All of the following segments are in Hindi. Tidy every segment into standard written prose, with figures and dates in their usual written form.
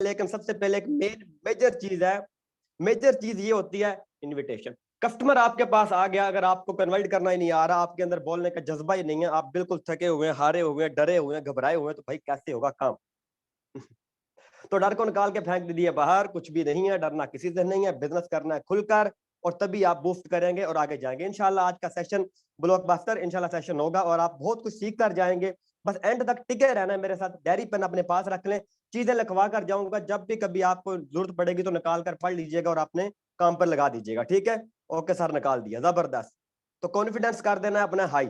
लेकिन सबसे पहले एक मेजर चीज है, मेजर चीज ये होती है इनविटेशन। कस्टमर आपके पास आ गया, अगर आपको कन्वर्ट करना ही नहीं आ रहा, आपके अंदर बोलने का जज्बा ही नहीं है, आप बिल्कुल थके हुए हैं, हारे हुए हैं, डरे हुए हैं, घबराए हुए हैं, तो भाई कैसे होगा काम? तो डर को निकाल के फेंक दीजिए बाहर, कुछ भी नहीं है, डरना किसी से नहीं है, बिजनेस करना है खुलकर, और तभी आप बूस्ट करेंगे और आगे जाएंगे। इंशाल्लाह आज का सेशन ब्लॉकबस्टर इंशाल्लाह सेशन होगा और आप बहुत कुछ सीख कर जाएंगे। बस एंड तक टिके रहना है मेरे साथ, डायरी पेन अपने पास रख लें, चीजें लिखवा कर जाऊंगा, जब भी कभी आपको जरूरत पड़ेगी तो निकाल कर पढ़ लीजिएगा और अपने काम पर लगा दीजिएगा, ठीक है? ओके सर, निकाल दिया, जबरदस्त। तो कॉन्फिडेंस कर देना है अपना हाई।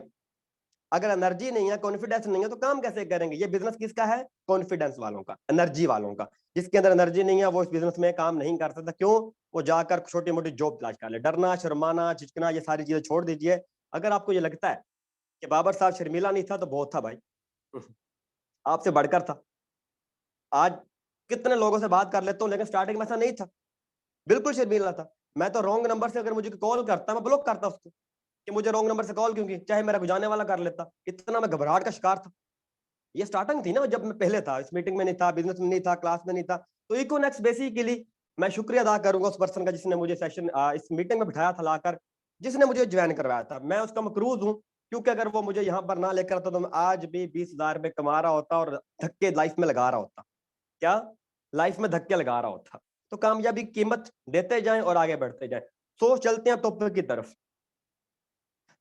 अगर एनर्जी नहीं है, कॉन्फिडेंस नहीं है, तो काम कैसे करेंगे? ये बिजनेस किसका है? कॉन्फिडेंस वालों का, एनर्जी वालों का। जिसके अंदर एनर्जी नहीं है वो इस बिजनेस में काम नहीं कर सकता। क्यों? वो जाकर छोटी मोटी जॉब तलाश कर ले। डरना, शर्माना, झिझकना, ये सारी चीजें छोड़ दीजिए। अगर आपको ये लगता है कि बाबर साहब शर्मीला नहीं था, तो बहुत था भाई। आपसे बढ़कर था। आज कितने लोगों से बात कर लेता हूँ, लेकिन स्टार्टिंग में ऐसा नहीं था, बिल्कुल शर्मीला था। मैं तो रॉन्ग नंबर से अगर मुझे कॉल करता, मैं ब्लॉक करता उसको कि मुझे रॉन्ग नंबर से कॉल क्यों की, चाहे मेरा गुजारने वाला कर लेता। इतना मैं घबराहट का शिकार था। ये स्टार्टिंग थी ना, जब मैं पहले था, इस मीटिंग में नहीं था, बिजनेस में नहीं था, क्लास में नहीं था। तो इकोनेक्स बेसिकली मैं शुक्रिया अदा करूंगा उस पर्सन का जिसने मुझे सेशन इस मीटिंग में बिठाया था लाकर, जिसने मुझे ज्वाइन करवाया था। मैं उसका मकरूज हूँ, क्योंकि अगर वो मुझे यहाँ पर ना लेकर आता तो मैं आज भी 20,000 में कमा रहा होता और धक्के लाइफ में लगा रहा होता। क्या? लाइफ में धक्के लगा रहा होता। तो कामयाबी की कीमत देते जाएं और आगे बढ़ते जाएं। तो चलते हैं टॉपिक की तरफ।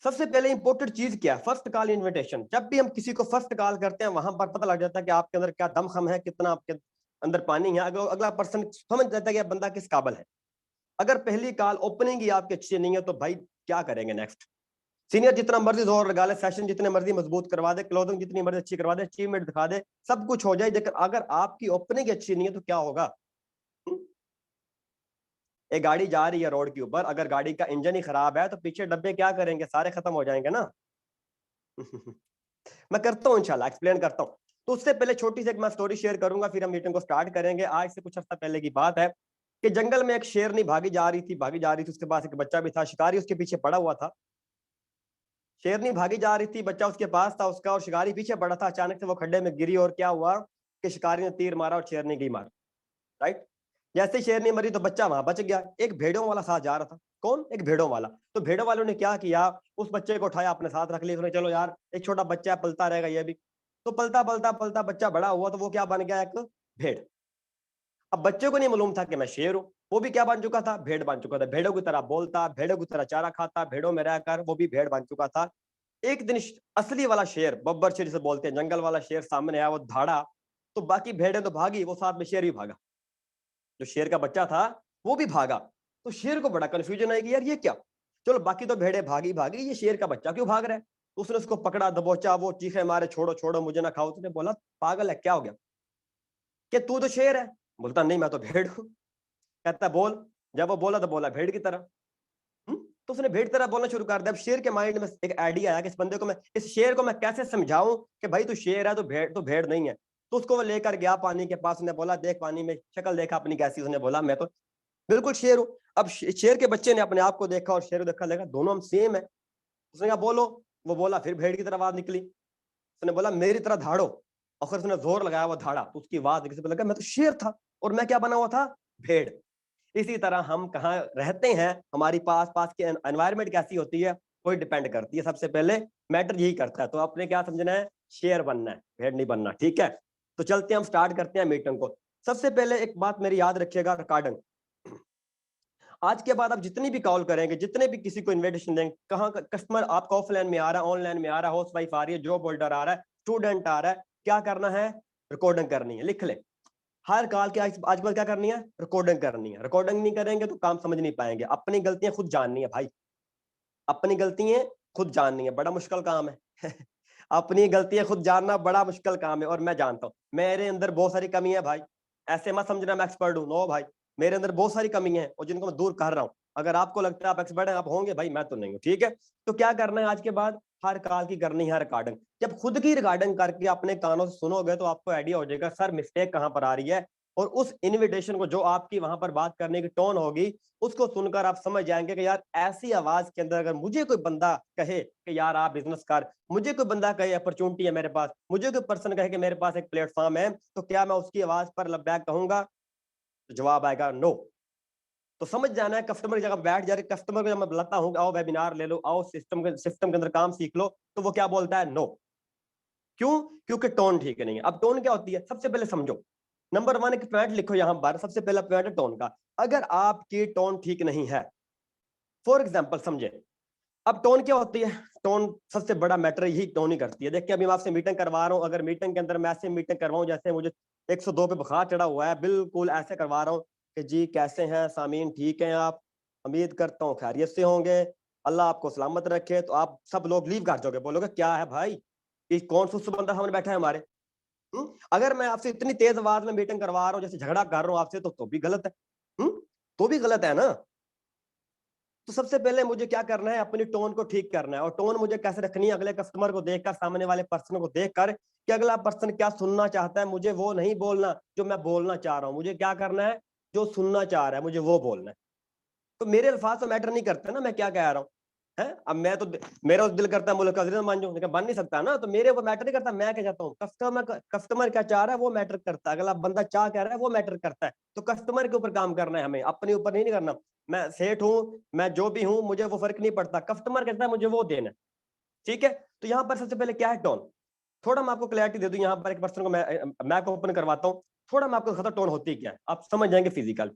सबसे पहले इंपॉर्टेंट चीज क्या है? First call invitation. जब भी हम किसी को फर्स्ट कॉल करते हैं, वहां पर पता लग जाता है कि आपके अंदर क्या दमखम है, कितना आपके अंदर पानी है। अगला पर्सन समझ जाता है कि बंदा किस काबिल है। अगर पहली कॉल ओपनिंग ही आपकी अच्छी नहीं है, तो भाई क्या करेंगे नेक्स्ट? सीनियर जितना मर्जी जोर लगा ले, सेशन जितने मर्जी मजबूत करवा दे, क्लोजिंग जितनी मर्जी अच्छी करवा दे, अचीवमेंट दिखा दे, सब कुछ हो जाए, लेकिन अगर आपकी ओपनिंग अच्छी नहीं है तो क्या होगा? एक गाड़ी जा रही है रोड के ऊपर, अगर गाड़ी का इंजन ही खराब है तो पीछे डब्बे क्या करेंगे? सारे खत्म हो जाएंगे ना। मैं करता हूँ, इंशाल्लाह एक्सप्लेन करता हूँ। तो उससे पहले छोटी सी एक मैं स्टोरी शेयर करूंगा, फिर हम मीटिंग को स्टार्ट करेंगे। आज से कुछ हफ्ता पहले की बात है कि जंगल में एक शेरनी भागी जा रही थी, भागी जा रही थी, उसके पास एक बच्चा भी था, शिकारी उसके पीछे पड़ा हुआ था। शेरनी भागी जा रही थी, बच्चा उसके पास था उसका, और शिकारी पीछे पड़ा था। अचानक से वो खड्डे में गिरी और क्या हुआ कि शिकारी ने तीर मारा और शेरनी गई मार। राइट? जैसे शेरनी मरी तो बच्चा वहां बच गया। एक भेड़ों वाला साथ जा रहा था। कौन? एक भेड़ों वाला। तो भेड़ों वालों ने क्या किया, उस बच्चे को उठाया, अपने साथ रख लिया। चलो यार, एक छोटा बच्चा है, पलता रहेगा ये भी। तो पलता पलता पलता बच्चा बड़ा हुआ, तो वो क्या बन गया? एक भेड़। अब बच्चे को नहीं मालूम था कि मैं शेर हूं। वो भी क्या बन चुका था? भेड़ बन चुका था। भेड़ों की तरह बोलता, भेड़ों की तरह चारा खाता, भेड़ों में रहकर वो भी भेड़ बन चुका था। एक दिन असली वाला शेर, बब्बर शेर जिसे बोलते हैं, जंगल वाला शेर सामने आया। वो धाड़ा तो बाकी भेड़ें तो भागी, वो साथ में शेर भी भागा। जो शेर का बच्चा था वो भी भागा। तो शेर को बड़ा कंफ्यूजन है कि यार ये क्या? चलो बाकी तो भेड़े भागी भागी, ये शेर का बच्चा क्यों भाग रहा है? तो उसने उसको पकड़ा, दबोचा, वो चीखे मारे, छोड़ो छोड़ो मुझे ना खाओ। उसने बोला पागल है, क्या हो गया? कि तू तो शेर है। बोलता नहीं, मैं तो भेड़ हूं। कहता बोल। जब वो बोला तो बोला भेड़ की तरह। तो उसने भेड़ तरह बोलना शुरू कर दिया। अब शेर के माइंड में एक आइडिया आया कि इस बंदे को मैं, इस शेर को मैं कैसे समझाऊं कि भाई तू शेर है, तो भेड़ नहीं है। तो उसको वो लेकर गया पानी के पास। उसने बोला देख पानी में शक्ल देखा अपनी कैसी? उसने बोला मैं तो बिल्कुल शेर हूं। अब शेर के बच्चे ने अपने आप को देखा और शेर को देखा, लगा दोनों हम सेम है। उसने कहा बोलो। वो बोला, फिर भेड़ की तरह आवाज निकली। उसने बोला मेरी तरह धाड़ो। और फिर उसने जोर लगाया, वो धाड़ा, तो उसकी आवाज किसी पे लगा मैं तो शेर था, और मैं क्या बना हुआ था? भेड़। इसी तरह हम कहाँ रहते हैं, हमारी पास पास की एनवायरमेंट कैसी होती है, कोई डिपेंड करती है। सबसे पहले मैटर यही करता है। तो आपने क्या समझना है? शेर बनना है, भेड़ नहीं बनना, ठीक है? तो चलते हैं, हम स्टार्ट करते हैं मीटिंग को। सबसे पहले एक बात मेरी याद रखिएगा, रिकॉर्डिंग। आज के बाद आप जितनी भी कॉल करेंगे, जितने भी किसी को इन्विटेशन देंगे, कहाँ कस्टमर आपका ऑफलाइन में आ रहा है, ऑनलाइन में आ रहा है, हाउस वाइफ आ रही है, जॉब होल्डर आ रहा है, स्टूडेंट आ रहा है, क्या करना है? रिकॉर्डिंग करनी है। लिख ले, हर कॉल की आजकल क्या करनी है? रिकॉर्डिंग करनी है। रिकॉर्डिंग नहीं करेंगे तो काम समझ नहीं पाएंगे। अपनी गलतियां खुद जाननी है भाई, अपनी गलतियां खुद जाननी है, बड़ा मुश्किल काम है। अपनी गलतियां खुद जानना बड़ा मुश्किल काम है, और मैं जानता हूँ मेरे अंदर बहुत सारी कमी है भाई। ऐसे मत समझना मैं एक्सपर्ट हूँ, नो भाई। मेरे अंदर बहुत सारी कमी है और जिनको मैं दूर कर रहा हूँ। अगर आपको लगता है आप एक्सपर्ट हैं, आप होंगे भाई, मैं तो नहीं हूँ, ठीक है? तो क्या करना है आज के बाद? हर कॉल की करनी है रिकॉर्डिंग। जब खुद की रिकॉर्डिंग करके अपने कानों से सुनोगे तो आपको आइडिया हो जाएगा सर मिस्टेक कहाँ पर आ रही है। और उस इनविटेशन को, जो आपकी वहां पर बात करने की टोन होगी, उसको सुनकर आप समझ जाएंगे कि यार ऐसी आवाज के अंदर अगर मुझे कोई बंदा कहे कि यार आप बिजनेस कर, मुझे कोई बंदा कहे अपॉर्चुनिटी है मेरे पास, मुझे कोई पर्सन कहे कि मेरे पास एक प्लेटफॉर्म है, तो क्या मैं उसकी आवाज पर लबैक कहूंगा? तो जवाब आएगा नो। तो समझ जाना है, कस्टमर की जगह बैठ जा रहे, कस्टमर को जब मैं बुलाता हूँ आओ वेबिनार ले लो, आओ सिस्टम के अंदर काम सीख लो, तो वो क्या बोलता है? नो। क्यों? क्योंकि टोन ठीक नहीं है। अब टोन क्या होती है, सबसे पहले समझो। नंबर 1 एक पॉइंट लिखो यहां पर, सबसे पहला पॉइंट है टोन का। अगर आपकी टोन ठीक नहीं है, फॉर एग्जाम्पल समझे, अब टोन क्या होती है? टोन सबसे बड़ा मैटर यही टोन ही करती है। देखिए अभी मैं आपसे मीटिंग करवा रहा हूँ, अगर मीटिंग के अंदर मैं ऐसे मीटिंग करवाऊं जैसे मुझे 102 पे बुखार चढ़ा हुआ है, बिल्कुल ऐसे करवा रहा हूँ कि जी कैसे हैं सामीन, ठीक हैं आप, उम्मीद करता हूँ खैरियत से होंगे, अल्लाह आपको सलामत रखे, तो आप सब लोग लीव कर जाओगे, बोलोगे क्या है भाई, ये कौन सा बंदा सामने बैठा है हमारे। अगर मैं आपसे इतनी तेज आवाज में मीटिंग करवा रहा हूँ, जैसे झगड़ा कर रहा हूँ आपसे, तो भी गलत है। तो भी गलत है ना। तो सबसे पहले मुझे क्या करना है, अपनी टोन को ठीक करना है। और टोन मुझे कैसे रखनी है, अगले कस्टमर को देखकर, सामने वाले पर्सन को देखकर कि अगला पर्सन क्या सुनना चाहता है, मुझे वो नहीं बोलना जो मैं बोलना चाह रहा हूं। मुझे क्या करना है, जो सुनना चाह रहा है मुझे वो बोलना है। तो मेरे अल्फाज तो मैटर नहीं करते ना, मैं क्या कह रहा हूँ है। अब मैं तो, मेरा तो दिल करता है मुल्क का वज़ीर मान जाऊं, लेकिन बन नहीं सकता ना, तो मेरे वो मैटर नहीं करता मैं क्या चाहता हूँ। कस्टमर क्या चाह रहा है वो मैटर करता है, अगला बंदा क्या कह रहा है वो मैटर करता है। तो कस्टमर के ऊपर काम करना है हमें, अपने ऊपर नहीं करना। मैं सेठ हूँ, मैं जो भी हूँ, मुझे वो फर्क नहीं पड़ता, कस्टमर कहता है मुझे वो देना है। ठीक है, तो यहाँ पर सबसे पहले क्या है, टोन। थोड़ा मैं आपको क्लैरिटी दे दूं, यहाँ पर एक पर्सन को मैं ओपन करवाता हूँ, थोड़ा मैं आपको दिखाता हूं टोन होती क्या है, आप समझ जाएंगे फिजिकल।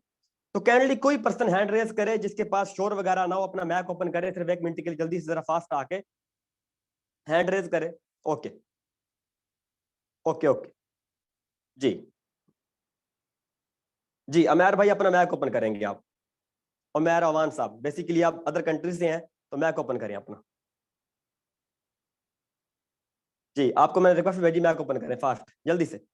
तो कैंडली कोई पर्सन हैंड रेज करे जिसके पास शोर वगैरह ना हो, अपना मैक ओपन करे, सिर्फ 1 मिनट के लिए जल्दी से जरा फास्ट आके हैंड रेज करे। Okay okay okay. जी जी, अमैर भाई अपना मैक ओपन करेंगे आप। उमैर अवान साहब, बेसिकली आप अदर कंट्री से हैं, तो मैक ओपन करें अपना। जी आपको मैंने रिक्वेस्ट भेजी, मैक ओपन करें फास्ट जल्दी से।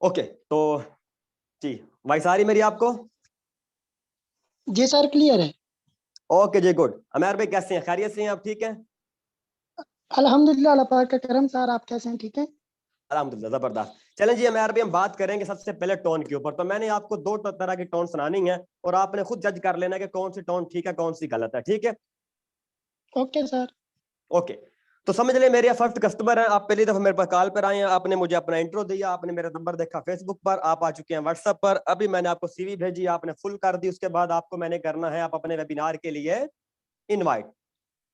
ओके तो जी, वॉइस आ रही मेरी आपको? जी सर क्लियर है। ओके जी गुड। अमैर भाई कैसे हैं, खैरियत से हैं आप, ठीक हैं? अल्हम्दुलिल्लाह, अल्लाह पाक का करम। सर आप कैसे हैं, ठीक है? अल्हम्दुलिल्लाह जबरदस्त। चलें जी अमैर भाई, हम बात करेंगे सबसे पहले टोन के ऊपर। तो मैंने आपको 2 तरह की टोन सुनानी है और आपने खुद जज कर लेना कि कौन सी टोन ठीक है कौन सी गलत है, ठीक है? Okay sir. ओके, तो समझ ले मेरे फर्स्ट कस्टमर है, आप पहली दफा मेरे पास कॉल पर आए हैं, आपने मुझे अपना इंट्रो दिया, आपने मेरा नंबर देखा फेसबुक पर, आप आ चुके हैं व्हाट्सएप पर, अभी मैंने आपको सीवी भेजी, आपने फुल कर दी, उसके बाद आपको मैंने करना है आप अपने वेबिनार के लिए इनवाइट।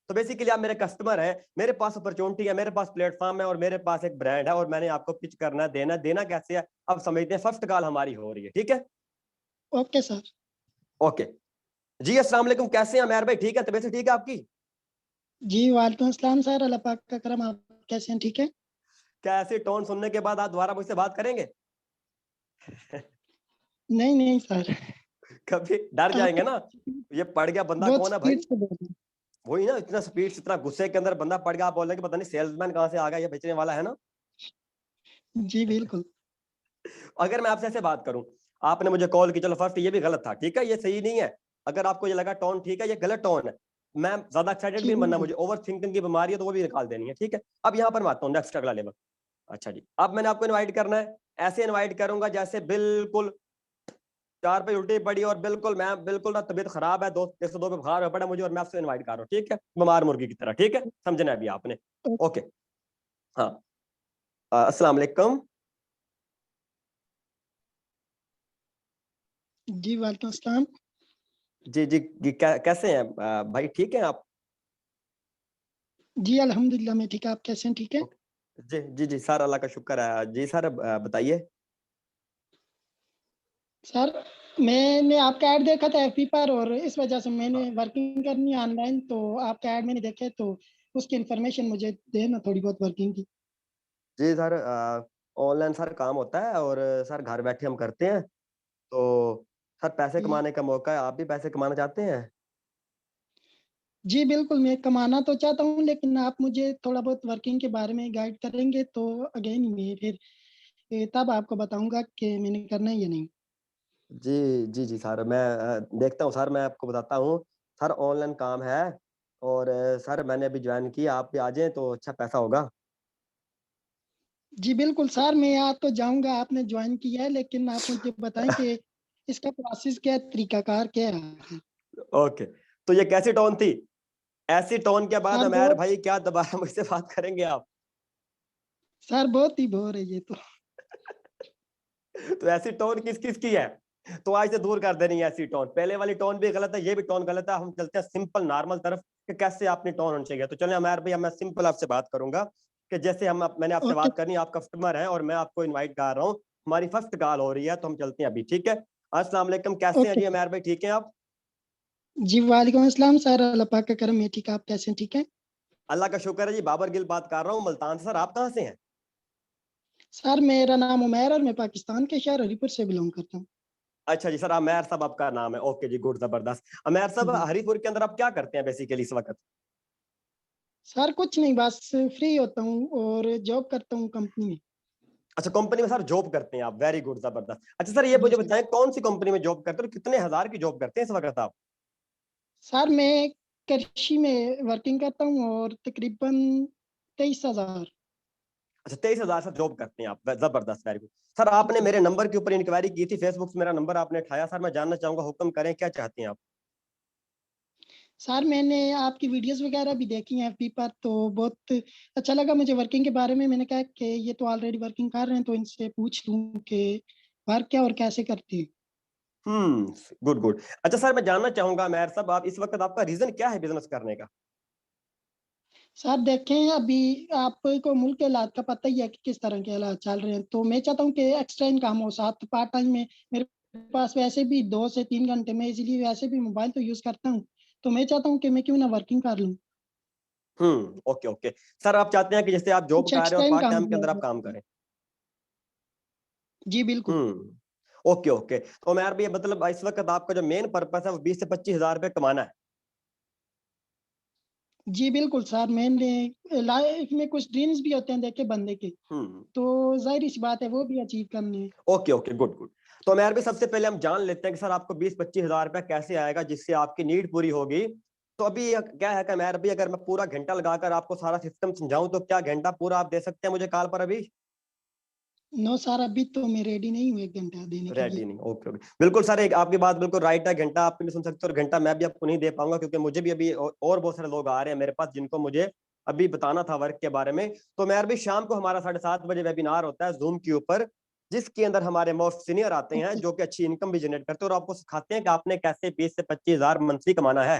तो बेसिकली आप मेरे कस्टमर हैं, मेरे पास अपॉर्चुनिटी है, मेरे पास प्लेटफॉर्म है और मेरे पास एक ब्रांड है और मैंने आपको पिच करना है, देना देना कैसे है अब समझते हैं। फर्स्ट कॉल हमारी हो रही है, ठीक है? Okay sir. ओके जी, अस्सलाम वालेकुम, कैसे हैं अमैर भाई, ठीक है, तबीयत ठीक है आपकी? जी वालेकुम अस्सलाम सर, अल्लाह पाक का करम। आप कैसे हैं, ठीक है? क्या ऐसी टोन सुनने के बाद आप दोबारा मुझसे बात करेंगे? नहीं नहीं सर। कभी डर आप जाएंगे ना, ये पड़ गया बंदा बहुत कौन है स्पीड भाई। से बोल रहे वही ना, इतना स्पीड से इतना गुस्से के अंदर बंदा पड़ गया, आप बोल रहे हैं कि पता नहीं सेल्समैन कहाँ से आ गया, ये बेचने वाला है ना। हैं। जी बिल्कुल। अगर मैं आपसे ऐसे बात करूं, आपने मुझे कॉल की, चलो फर्स्ट ये भी गलत था, ठीक है, ये सही नहीं है। अगर आपको ये लगा टोन ठीक है, ये गलत टोन है, मैं ज्यादा एक्साइटेड जी भी नहीं बनना, बिल्कुल। मुझे ओवर थिंकिंग की बीमारी है तो वो भी निकाल देनी है, ठीक है? अब यहाँ पर मैं आता हूँ नेक्स्ट अगला लेवल। अच्छा जी, अब मैंने आपको इनवाइट करना है, ऐसे इनवाइट करूंगा जैसे बिल्कुल 4 पे उल्टी पड़ी और बिल्कुल मैं बिल्कुल ना, तबीयत खराब है, 102 पे बुखार पड़ा मुझे और मैं आपसे इनवाइट कर रहा हूँ, ठीक है, बीमार मुर्गी की तरह, ठीक है, समझना है अभी आपने। ओके हाँ, अस्सलाम वालेकुम। जी वालेकुम अस्सलाम। जी जी जी, कैसे हैं भाई, ठीक है आप? जी अल्हम्दुलिल्लाह मैं ठीक है। आप कैसे हैं, ठीक है? ओके। जी जी जी सर, अल्लाह का शुक्र है जी सर, बताइए। सर मैंने आपका ऐड देखा था एफबी पर और इस वजह से मैंने हाँ। वर्किंग करनी है ऑनलाइन, तो आपका ऐड मैंने देखे, तो उसकी इन्फॉर्मेशन मुझे देना थोड़ी बहुत वर्किंग की। जी सर, ऑनलाइन सर काम होता है और सर घर बैठे हम करते हैं, तो सर पैसे जी कमाने का मौका है, आप भी पैसे कमाना चाहते हैं? जी बिल्कुल, मैं कमाना तो चाहता हूँ, लेकिन आप मुझे थोड़ा बहुत वर्किंग के बारे में गाइड करेंगे तो अगेन मैं फिर तब आपको बताऊंगा कि मैंने करना है या नहीं। जी जी जी सर, मैं देखता हूँ सर, मैं आपको बताता हूँ सर, ऑनलाइन काम है और सर मैंने अभी ज्वाइन किया, आप भी आ जाएं तो अच्छा पैसा होगा। जी बिल्कुल सर, मैं आ तो जाऊंगा, आपने ज्वाइन किया है, लेकिन आप मुझे बताएं कि इसका प्रोसेस क्या है, तरीकाकार क्या है? ओके, तो ये कैसी टोन थी? ऐसी टोन के बाद सर अमैर बहुत भाई क्या दोबारा मुझसे बात करेंगे आप? सर बहुत ही बोर है ये तो। तो ऐसी टोन किस किस की है? तो आज से दूर कर देनी है ऐसी टोन। पहले वाली टोन भी गलत है, ये भी टोन गलत है। हम चलते हैं सिंपल नॉर्मल तरफ कि कैसे अपनी टोन होनी चाहिए। तो चलिए अमर भैया, मैं सिंपल आपसे बात करूंगा कि जैसे मैंने आपसे ओके। बात करनी, आप कस्टमर हैं और मैं आपको इनवाइट कर रहा हूँ। हमारी फर्स्ट कॉल हो रही है, तो हम चलते हैं अभी, ठीक है? अस्सलाम वालेकुम, कैसे हैं ओके जी सर। अमर भाई, ठीक हैं आप? जी वालेकुम अस्सलाम सर, अल्लाह पाक का करम है, ठीक है, आप कैसे हैं, ठीक है? अल्लाह का शुक्र है जी। बाबर गिल बात कर रहा हूँ मुल्तान से। सर आप कहाँ से हैं? सर मेरा नाम उमैर और मैं पाकिस्तान के शहर हरीपुर से बिलोंग करता हूँ। अच्छा जी सर, अमैर साहब आपका नाम है, ओके जी, गुड, जबरदस्त। अमैर साहब, जी हरीपुर के अंदर आप क्या करते हैं बेसिकली इस वक्त? सर, कुछ नहीं, बस फ्री होता हूँ और जॉब करता हूँ कंपनी में। अच्छा, कंपनी में सर जॉब करते हैं आप, वेरी गुड, जबरदस्त। अच्छा सर, ये जी मुझे सर। बताएं कौन सी कंपनी में जॉब करते हैं और कितने हजार की जॉब करते हैं इस वक्त आप? सर मैं कृषि में वर्किंग करता हूँ और तकरीबन 23,000। अच्छा, 23,000 से जॉब करते हैं आप, जबरदस्त, वेरी गुड। सर आपने मेरे नंबर के ऊपर इंक्वायरी की थी, फेसबुक से मेरा नंबर आपने उठाया। सर मैं जानना चाहूंगा, हुक्म करें, क्या चाहते हैं आप? सर मैंने आपकी वीडियोस वगैरह भी देखी हैं एफबी पर, तो बहुत अच्छा लगा मुझे वर्किंग के बारे में। मैंने कहा कि ये तो ऑलरेडी वर्किंग कर रहे हैं, तो इनसे पूछ लूँ कि वर्क क्या और कैसे करते हैं। Good good. अच्छा सर, मैं जानना चाहूंगा मेयर साहब, आप इस वक्त आपका रीजन क्या है बिजनेस करने का? सर देखें, अभी आपको मुल्क के हालात का पता ही है कि किस तरह के हालात चल रहे हैं, तो मैं चाहता हूँ कि एक्स्ट्रा इनकम हो साथ पार्ट टाइम में। मेरे पास वैसे भी 2 से 3 घंटे में इजीली वैसे भी मोबाइल तो यूज करता हूँ, तो मैं चाहता हूँ कि मैं क्यों ना वर्किंग कर लूँ, ओके ओके। सर आप चाहते हैं कि जैसे आप जॉब कुछ कर रहे हो एक्स्ट्रा और पार्ट इनकम टाइम के अंदर आप हो। काम करें? जी बिल्कुल। Okay okay. तो मैं यार भी मतलब इस वक्त आपका जो मेन पर्पस है वो 20 से 25 हजार रुपये कमाना है। जी बिल्कुल सर, मैंने लाइफ में कुछ ड्रीम्स भी होते हैं देखे बंदे के, हम्म। तो जाहिर सी बात है वो भी अचीव करने हैं। Okay okay, good good. तो मैं यार भी सबसे पहले हम जान लेते हैं कि सर आपको 20 से 25 हजार रुपया कैसे आएगा जिससे आपकी नीड पूरी होगी। तो अभी क्या है कि मैं भी, अगर मैं पूरा घंटा लगाकर आपको सारा सिस्टम समझाऊं तो क्या घंटा पूरा आप दे सकते हैं मुझे कॉल पर अभी? नो सर, अभी तो मैं रेडी नहीं हूँ 1 घंटा देने के लिए। रेडी नहीं, ओके ओके, बिल्कुल सर, एक आपकी बात बिल्कुल राइट है। घंटा आप नहीं सुन सकते और घंटा मैं भी आपको नहीं दे पाऊंगा, क्योंकि मुझे भी अभी और बहुत सारे लोग आ रहे हैं मेरे पास जिनको मुझे अभी बताना था वर्क के बारे में। तो मैं अभी शाम को हमारा 7:30 बजे वेबिनार होता है जूम के ऊपर, जिसके अंदर हमारे मोस्ट सीनियर आते हैं ओके। जो कि अच्छी इनकम भी जनरेट करते हैं और आपको सिखाते हैं कि आपने कैसे 20 से 25 हजार मंथली कमाना है।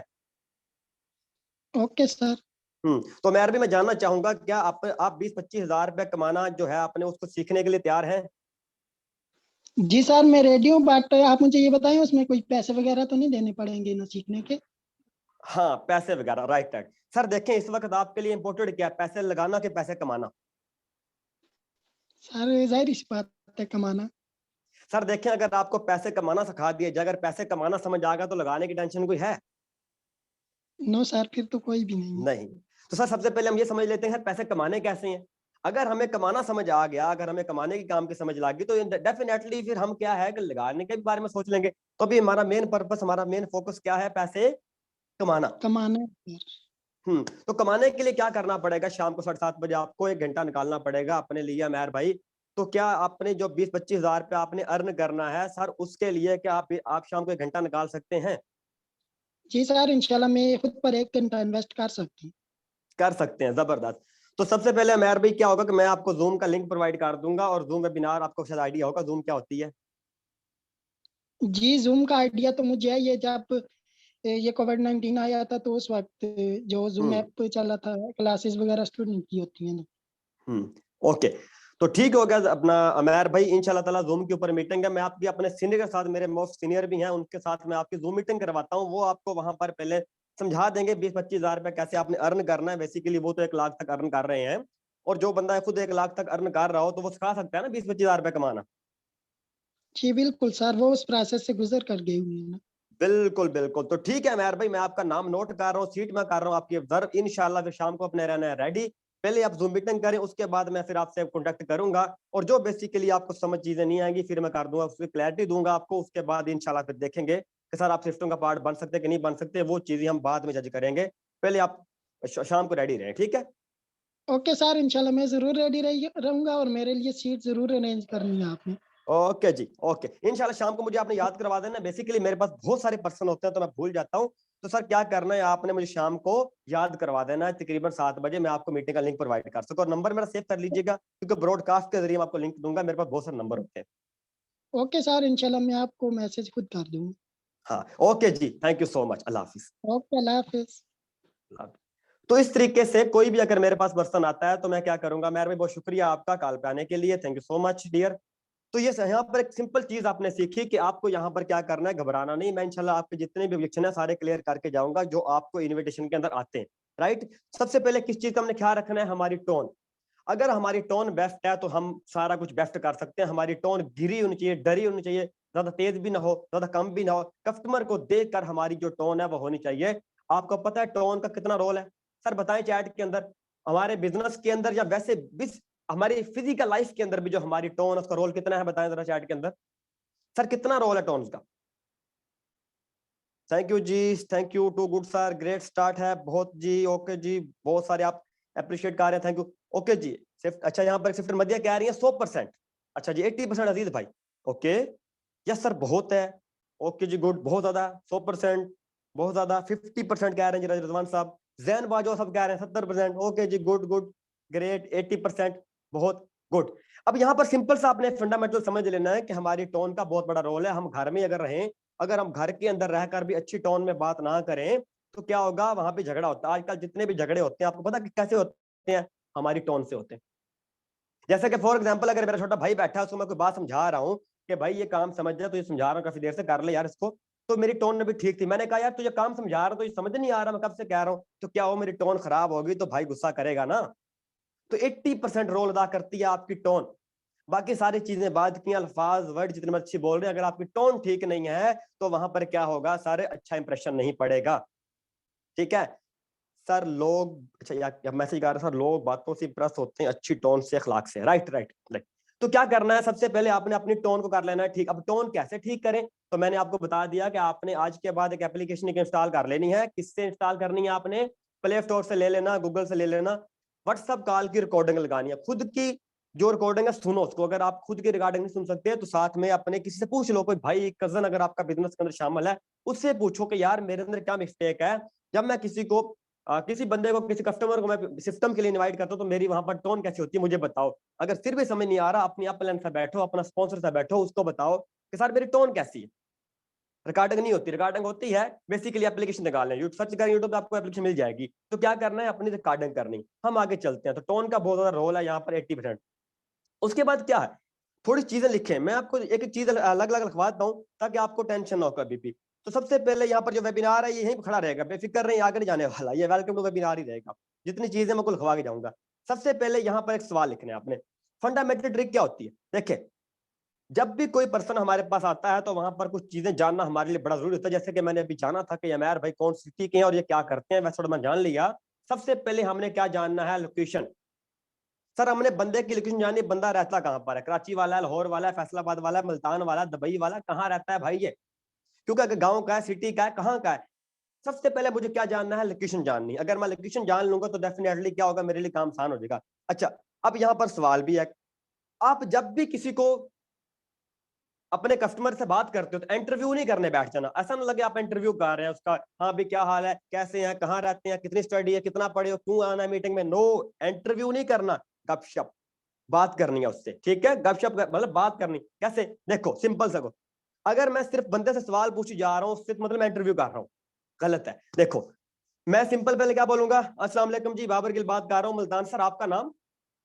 Okay sir. तो मैं अभी मैं जानना चाहूंगा, क्या आप 20 से 25 हजार रुपये कमाना जो है आपने उसको सीखने के लिए तैयार हैं? जी सर मैं रेडी हूँ, बट आप मुझे ये बताएं उसमें कोई पैसे वगैरह तो नहीं देने पड़ेंगे ना सीखने के? हाँ, पैसे वगैरह, राइट राइट। सर देखें, इस वक्त आपके लिए इंपॉर्टेंट क्या है, पैसे लगाना कि पैसे कमाना? सर जाहिर सी बात है, कमाना। सर देखें, अगर आपको पैसे कमाना सिखा दिया जाए, अगर पैसे कमाना समझ आ गया तो लगाने की टेंशन कोई है? नो सर, फिर तो कोई भी नहीं है। नहीं। तो सर सबसे पहले हम ये समझ लेते हैं सर पैसे कमाने कैसे हैं। अगर हमें कमाना समझ आ गया, अगर हमें कमाने की काम की समझ लग गई, तो डेफिनेटली फिर हम क्या है कि लगाने के बारे में सोच लेंगे। तो अभी हमारा मेन पर्पस, हमारा मेन फोकस क्या है? पैसे कमाना। कमाना है सर। तो कमाने के लिए क्या करना पड़ेगा? शाम को 7:30 बजे आपको 1 घंटा निकालना पड़ेगा अपने लिए मेहर भाई। तो क्या आपने जो 20-25 हजार पे आपने अर्न करना है सर, उसके लिए क्या आप शाम को 1 घंटा निकाल सकते हैं? जी सर, इंशाल्लाह मैं खुद पर 1 घंटा इन्वेस्ट कर सकती हूँ। कर सकते हैं, जबरदस्त। तो सबसे पहले मेहर भाई क्या होगा कि मैं आपको जूम का लिंक प्रोवाइड कर दूंगा, और जूम वेबिनार आपको शायद आइडिया होगा जूम क्या होती है। जी जूम का आइडिया तो मुझे है, ये जब ये कोविड-19 आया था तो उस वक्त जो जूम हम्म ऐप चला था, क्लासेस वगैरह स्टूडेंट की होती है ना। ओके। तो ठीक हो गया अपना अमैर भाई, इंशाल्लाह ताला जूम के ऊपर मीटिंग है। मैं आपकी अपने सीनियर के साथ, मेरे मोस्ट सीनियर भी हैं, उनके साथ मैं आपकी जूम मीटिंग करवाता हूँ। वो आपको वहां पर पहले समझा देंगे 20-25 हजार रुपये कैसे आपने अर्न करना है। बेसिकली वो तो 1 लाख तक अर्न कर रहे हैं, और जो बंदा खुद 1 लाख तक अर्न कर रहा हो तो वो सिखा सकता है ना 20-25 हजार रुपये कमाना। जी बिल्कुल सर, वो उस प्रोसेस से गुजर कर गए हुए हैं ना। बिल्कुल बिल्कुल। तो ठीक है मेहर भाई, मैं आपका नाम नोट कर रहा हूँ, सीट में कर रहा हूँ आपकी ऑब्जर्व। इंशाल्लाह फिर शाम को अपने रहना है रेडी। पहले आप जूम मीटिंग करें, उसके बाद मैं फिर आपसे कॉन्टेक्ट करूंगा, और जो बेसिकली आपको समझ चीजें नहीं आएंगी फिर मैं कर दूंगा, उसकी क्लैरिटी दूंगा आपको। उसके बाद इंशाल्लाह फिर देखेंगे कि सर आप सिस्टम का पार्ट बन सकते कि नहीं बन सकते, वो चीजें हम बाद में जज करेंगे। पहले आप शाम को रेडी रहें, ठीक है? ओके सर, इंशाल्लाह मैं ज़रूर रेडी रहूँगा और मेरे लिए सीट ज़रूर अरेंज करनी है आपने। ओके जी, ओके। इंशाल्लाह शाम को मुझे आपने याद करवा देना। बेसिकली मेरे पास बहुत सारे पर्सन होते हैं तो मैं भूल जाता हूँ। तो सर क्या करना है, आपने मुझे शाम को याद करवा देना है तकरीबन 7 बजे, मैं आपको मीटिंग का लिंक प्रोवाइड कर सकूँ। और नंबर मेरा सेव कर लीजिएगा, क्योंकि ब्रॉडकास्ट के जरिए मैं आपको लिंक दूंगा, मेरे पास बहुत सारे नंबर होते हैं। ओके सर, इंशाल्लाह मैं आपको मैसेज खुद कर दूँगा। हाँ, ओके जी, थैंक यू सो मच। अल्लाह हाफिज। ओके, अल्लाह हाफ़िज़। तो इस तरीके से कोई भी अगर मेरे पास पर्सन आता है तो मैं क्या करूंगा, मैं भी बहुत शुक्रिया आपका कॉल पे आने के लिए, thank you so much dear. तो ये यहाँ पर एक सिंपल चीज आपने सीखी कि आपको यहाँ पर क्या करना है, घबराना नहीं। मैं इंशाल्लाह आपके जितने भी ऑब्जेक्शन है सारे क्लियर करके जाऊंगा जो आपको इनविटेशन के अंदर आते हैं। राइट, सबसे पहले किस चीज का हमने ख्याल रखना है, हमारी टोन। अगर हमारी टोन बेस्ट है तो हम सारा कुछ बेस्ट कर सकते हैं। हमारी टोन गिरी होनी चाहिए, डरी होनी चाहिए, ज्यादा तेज भी ना हो, ज्यादा कम भी ना हो। कस्टमर को देखकर हमारी जो टोन है वो होनी चाहिए। आपको पता है टोन का कितना रोल है? सर बताएं चैट के अंदर, हमारे बिजनेस के अंदर या वैसे भी हमारी फिजिकल लाइफ के अंदर भी जो हमारी टोन उसका रोल कितना है, बताएं जरा चैट के अंदर। सर कितना रोल है टोन का? थैंक यू जी, thank you too good sir, great start है बहुत जी। ओके जी, बहुत सारे आप अप्रिशिएट कर रहे हैं, थैंक यू। ओके जी, सिर्फ अच्छा यहाँ पर सिफ्ट मध्य कह रही है 100%। अच्छा जी 80% अजीज भाई। ओके, यस सर बहुत है। ओके जी गुड, बहुत ज्यादा 100%, बहुत ज्यादा 50% कह रहे हैं जी रिजवान साहब। जैन बाजो सब कह रहे हैं 70%। ओके जी गुड गुड ग्रेट 80%, बहुत गुड। अब यहाँ पर सिंपल सा आपने फंडामेंटल समझ लेना है कि हमारी टोन का बहुत बड़ा रोल है। हम घर में अगर रहें, अगर हम घर के अंदर रहकर भी अच्छी टोन में बात ना करें तो क्या होगा, वहां पे झगड़ा होता है। आजकल जितने भी झगड़े होते हैं आपको पता कि कैसे होते हैं, हमारी टोन से होते हैं। जैसे कि फॉर एग्जांपल अगर मेरा छोटा भाई बैठा है, उसको मैं कोई बात समझा रहा हूँ कि भाई ये काम समझ जा, तो ये समझा रहा हूँ काफी देर से, कर ले यार इसको। तो मेरी टोन में भी ठीक थी, मैंने कहा यार तुझे काम समझा रहा हूँ तो ये समझ नहीं आ रहा, मैं कब से कह रहा हूँ। तो क्या हो, मेरी टोन खराब होगी तो भाई गुस्सा करेगा ना। तो 80% रोल अदा करती है आपकी टोन। बाकी सारी चीजें बाद की, अल्फाज वर्ड जितने अच्छी बोल रहे हैं, अगर आपकी टोन ठीक नहीं है तो वहां पर क्या होगा, सारे अच्छा इंप्रेशन नहीं पड़ेगा। ठीक है सर, लोग अच्छा या मैसेज कर रहे सर, लोग बातों से इंप्रेस होते हैं, अच्छी टोन से, अखलाक से। Right right right. तो क्या करना है, सबसे पहले आपने अपनी टोन को कर लेना है ठीक। अब टोन कैसे ठीक करें, तो मैंने आपको बता दिया कि आपने आज के बाद एक एप्लीकेशन इंस्टॉल कर लेनी है। किससे इंस्टॉल करनी है आपने? प्ले स्टोर से ले लेना, गूगल से ले लेना। व्हाट्सएप कॉल की रिकॉर्डिंग लगानी है, खुद की जो रिकॉर्डिंग है सुनो उसको। अगर आप खुद की रिकॉर्डिंग नहीं सुन सकते तो साथ में अपने किसी से पूछ लो, कोई भाई कजन अगर आपका बिजनेस के अंदर शामिल है, उससे पूछो कि यार मेरे अंदर क्या मिस्टेक है। जब मैं किसी को किसी बंदे को, किसी कस्टमर को मैं सिस्टम के लिए इनवाइट करता हूँ तो मेरी वहां पर टोन कैसी होती है मुझे बताओ। अगर फिर भी समझ नहीं आ रहा, अपनी अपलाइन से बैठो, अपना स्पॉन्सर से बैठो, उसको बताओ कि सर मेरी टोन कैसी है। रिकॉर्डिंग नहीं होती, रिकॉर्डिंग होती है बेसिकली एप्लीकेशन निकाल लें, सर्च करें यूट्यूब पे आपको एप्लीकेशन मिल जाएगी। तो क्या करना है, अपनी रिकॉर्डिंग करनी। हम आगे चलते हैं। तो टोन का बहुत ज्यादा रोल है यहाँ पर 80%। उसके बाद क्या है, थोड़ी चीजें लिखें। मैं आपको एक एक चीज अलग अलग लिखवाता हूँ ताकि आपको टेंशन ना हो कभी भी। तो सबसे पहले यहाँ पर जो वेबिनार है ये यहीं पर खड़ा रहेगा, बेफिक्र नहीं, आगे नहीं जाने वाला, ये वेलकम टू वेबिनार ही रहेगा। जितनी चीजें मैं कुल लिखवा के जाऊंगा। सबसे पहले यहाँ पर एक सवाल लिखना है आपने। फंडामेंटल ट्रिक क्या होती है, देखिए जब भी कोई पर्सन हमारे पास आता है तो वहां पर कुछ चीजें जानना हमारे लिए बड़ा जरूरी होता है। जैसे कि मैंने अभी जाना था कि यार भाई कौन सिटी के हैं और ये क्या करते हैं, वैसे थोड़ा मैं जान लिया। सबसे पहले हमने क्या जानना है, लोकेशन। सर हमने बंदे की लोकेशन जानी, बंदा रहता कहाँ पर है, कराची वाला है, लाहौर वाला है, फैसलाबाद वाला है, मुल्तान वाला, दुबई वाला, कहाँ रहता है भाई ये। क्योंकि अगर गांव का है, सिटी का है, कहाँ का है। सबसे पहले मुझे क्या जानना है, लोकेशन जाननी है। अगर मैं लोकेशन जान लूंगा तो डेफिनेटली क्या होगा, मेरे लिए काम आसान हो जाएगा। अच्छा, अब यहाँ पर सवाल भी है, आप जब भी किसी को अपने कस्टमर से बात करते हो तो इंटरव्यू नहीं करने बैठ जाना। ऐसा ना लगे आप इंटरव्यू कर रहे हैं उसका, हाँ भी क्या हाल है, कैसे हैं, कहाँ रहते हैं, कितनी स्टडी है, कितना पढ़े हो, क्यों आना है मीटिंग में। नो, इंटरव्यू नहीं करना, गपशप बात करनी है उससे। ठीक है, गपशप मतलब बात करनी कैसे, देखो सिंपल सा को, अगर मैं सिर्फ बंदे से सवाल पूछे जा रहा हूँ उससे मतलब मैं इंटरव्यू कर रहा हूँ, गलत है। देखो मैं सिंपल पहले क्या बोलूंगा, अस्सलाम वालेकुम जी, बाबर गिल बात कर रहा हूँ मुल्तान, सर आपका नाम।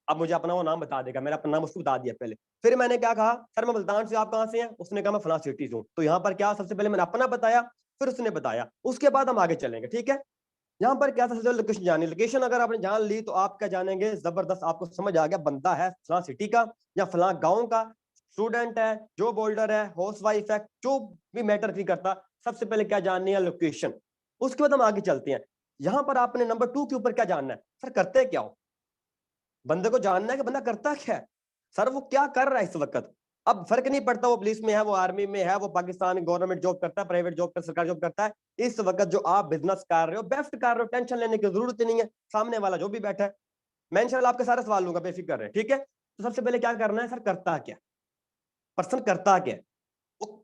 अब मुझे अपना वो नाम बता देगा, मैंने अपना नाम उसको बता दिया पहले। फिर मैंने क्या कहा, सर मैं मुल्तान से, आप कहाँ से हैं? उसने कहा मैं फलां सिटी से हूँ। तो यहाँ पर क्या, सबसे पहले मैंने अपना बताया, फिर उसने बताया, उसके बाद हम आगे चलेंगे। ठीक है, यहाँ पर क्या था, सबसे पहले लोकेशन जानी। लोकेशन अगर आपने जान ली तो आप क्या जानेंगे, जबरदस्त, आपको समझ आ गया बंदा है फलां सिटी का या फलां गाँव का, स्टूडेंट है, जॉब होल्डर है, हाउस वाइफ है, जो भी मैटर नहीं करता। सबसे पहले क्या जाननी है, लोकेशन। उसके बाद हम आगे चलते हैं। यहाँ पर आपने नंबर 2 के ऊपर क्या जानना है, सर करते क्या हो। बंदे को जानना है कि बंदा करता क्या है, सर वो क्या कर रहा है इस वक्त। अब फर्क नहीं पड़ता वो पुलिस में है, वो आर्मी में है, वो पाकिस्तान गवर्नमेंट जॉब करता है, प्राइवेट जॉब कर, सरकारी जॉब करता है। इस वक्त जो आप बिजनेस कर रहे हो, बेस्ट कर रहे हो, टेंशन लेने की जरूरत ही नहीं है, सामने वाला जो भी बैठा है। मैं इंशाल्लाह आपके सारे सवाल लूंगा, बेफिक्र है। ठीक है, तो सबसे पहले क्या करना है, सर करता क्या। पर्सन करता क्या है।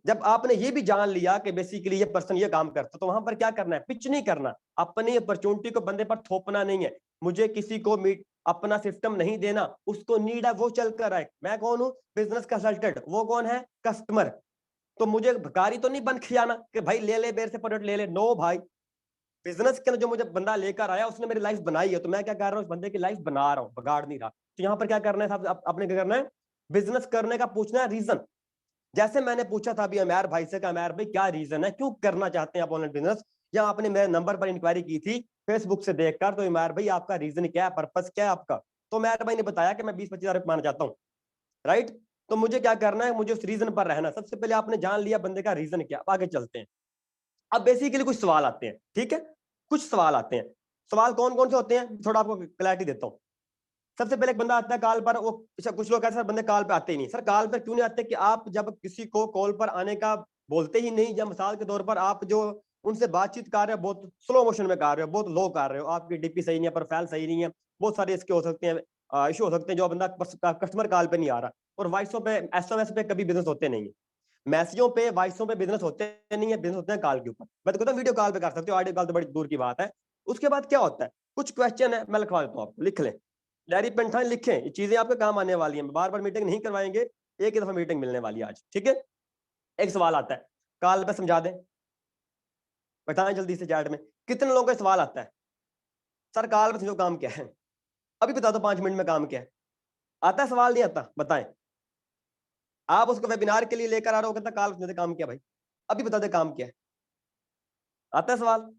जब आपने ये भी जान लिया कि बेसिकली ये पर्सन ये काम करता, तो वहां पर क्या करना है, पिच नहीं करना, अपनी अपॉर्चुनिटी को बंदे पर थोपना नहीं है। मुझे किसी को मीट अपना सिस्टम नहीं देना, उसको नीड है वो चल कर आए। मैं कौन हूँ, बिजनेस कंसल्टेंट, वो कौन है, कस्टमर। तो मुझे भिखारी तो नहीं बन खियाना कि भाई ले ले मेरे से प्रोडक्ट ले ले, नो भाई। बिजनेस के अंदर जो मुझे बंदा लेकर आया उसने मेरी लाइफ बनाई है, तो मैं क्या कर रहा हूँ, उस बंदे की लाइफ बना रहा हूँ, बगाड़ नहीं रहा। तो यहाँ पर क्या करना है साहब, आपने क्या करना है, बिजनेस करने का पूछना है रीजन। जैसे मैंने पूछा था अभी अमेर भाई से, अमेर भाई क्या रीजन है, क्यों करना चाहते हैं आप ऑनलाइन बिजनेस, या आपने मेरे नंबर पर इंक्वायरी की थी फेसबुक से देखकर, तो अमेर भाई आपका रीजन क्या है, पर्पस क्या है आपका। तो अमेर भाई ने बताया कि मैं 20-25 हजार कमाना चाहता हूँ, राइट। तो मुझे क्या करना है, मुझे उस रीजन पर रहना। सबसे पहले आपने जान लिया बंदे का रीजन क्या, अब आगे चलते हैं। अब बेसिकली कुछ सवाल आते हैं, ठीक है, कुछ सवाल आते हैं। सवाल कौन कौन से होते हैं, थोड़ा आपको क्लैरिटी देता हूँ। सबसे पहले एक बंदा आता है कॉल पर, वो कुछ लोग कहते हैं सर बंदे कॉल पे आते ही नहीं। सर कॉल पर क्यों नहीं आते, कि आप जब किसी को कॉल पर आने का बोलते ही नहीं, या मिसाल के तौर पर आप जो उनसे बातचीत कर रहे हो बहुत स्लो मोशन में कर रहे हो, बहुत लो कर रहे हो, आपकी डीपी सही नहीं है, प्रोफाइल सही नहीं है, बहुत सारे इसके हो सकते हैं, इशू हो सकते हैं, जो बंदा कस्टमर कॉल पे नहीं आ रहा। और वॉइसों पे, एसएमएस पे कभी बिजनेस होते नहीं है, मैसेजों पे वॉइसों पे बिजनेस होते नहीं है, बिजनेस होते हैं कॉल के ऊपर। मैं तो कहता हूँ वीडियो कॉल पे कर सकते हो, ऑडियो कॉल तो बड़ी दूर की बात है। उसके बाद क्या होता है, कुछ क्वेश्चन है, मैं लिखवा देता हूँ आपको, लिख लें, डायरी पेन उठाएं, लिखें, ये चीजें आपके काम आने वाली हैं, बार बार मीटिंग नहीं करवाएंगे, एक ही दफा मीटिंग मिलने वाली है आज, ठीक है। एक सवाल आता है, कॉल पे समझा दें, बताएं जल्दी से चैट में, कितने लोगों का सवाल आता है, सर कॉल पे समझो काम क्या है, अभी बता दो 5 मिनट में काम क्या है। आता है सवाल, नहीं आता, बताएं। आप उसको वेबिनार के लिए लेकर आ रहे हो, कहता कॉल पे समझो काम क्या भाई, अभी बता दे काम क्या है। आता है सवाल,